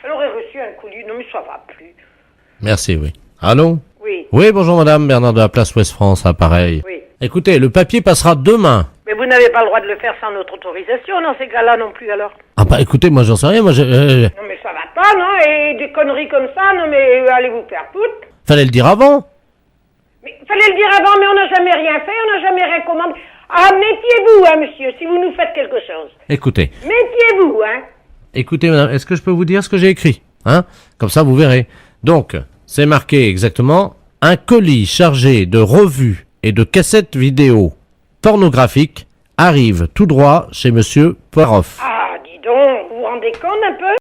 Speaker 1: Elle aurait reçu un colis. Non, mais ça va plus.
Speaker 7: Merci, oui. Allô?
Speaker 1: Oui.
Speaker 7: Oui, bonjour madame, Bernard de la place Ouest France, appareil.
Speaker 1: Oui.
Speaker 7: Écoutez, le papier passera demain.
Speaker 1: Mais vous n'avez pas le droit de le faire sans notre autorisation dans ces cas-là non plus, alors.
Speaker 7: Ah bah écoutez, moi j'en sais rien, moi
Speaker 1: Non, mais ça va pas, non? Et des conneries comme ça, non, mais allez vous faire foutre.
Speaker 7: Fallait le dire avant.
Speaker 1: Mais fallait le dire avant, mais on n'a jamais rien fait, on n'a jamais rien commandé. Ah, méfiez-vous, hein, monsieur, si vous nous faites quelque chose.
Speaker 7: Écoutez.
Speaker 1: Méfiez-vous, hein.
Speaker 7: Écoutez madame, est-ce que je peux vous dire ce que j'ai écrit? Hein? Comme ça vous verrez. Donc, c'est marqué exactement un colis chargé de revues et de cassettes vidéo pornographiques arrive tout droit chez monsieur Poiroff.
Speaker 1: Ah, dis donc, vous vous rendez compte un peu?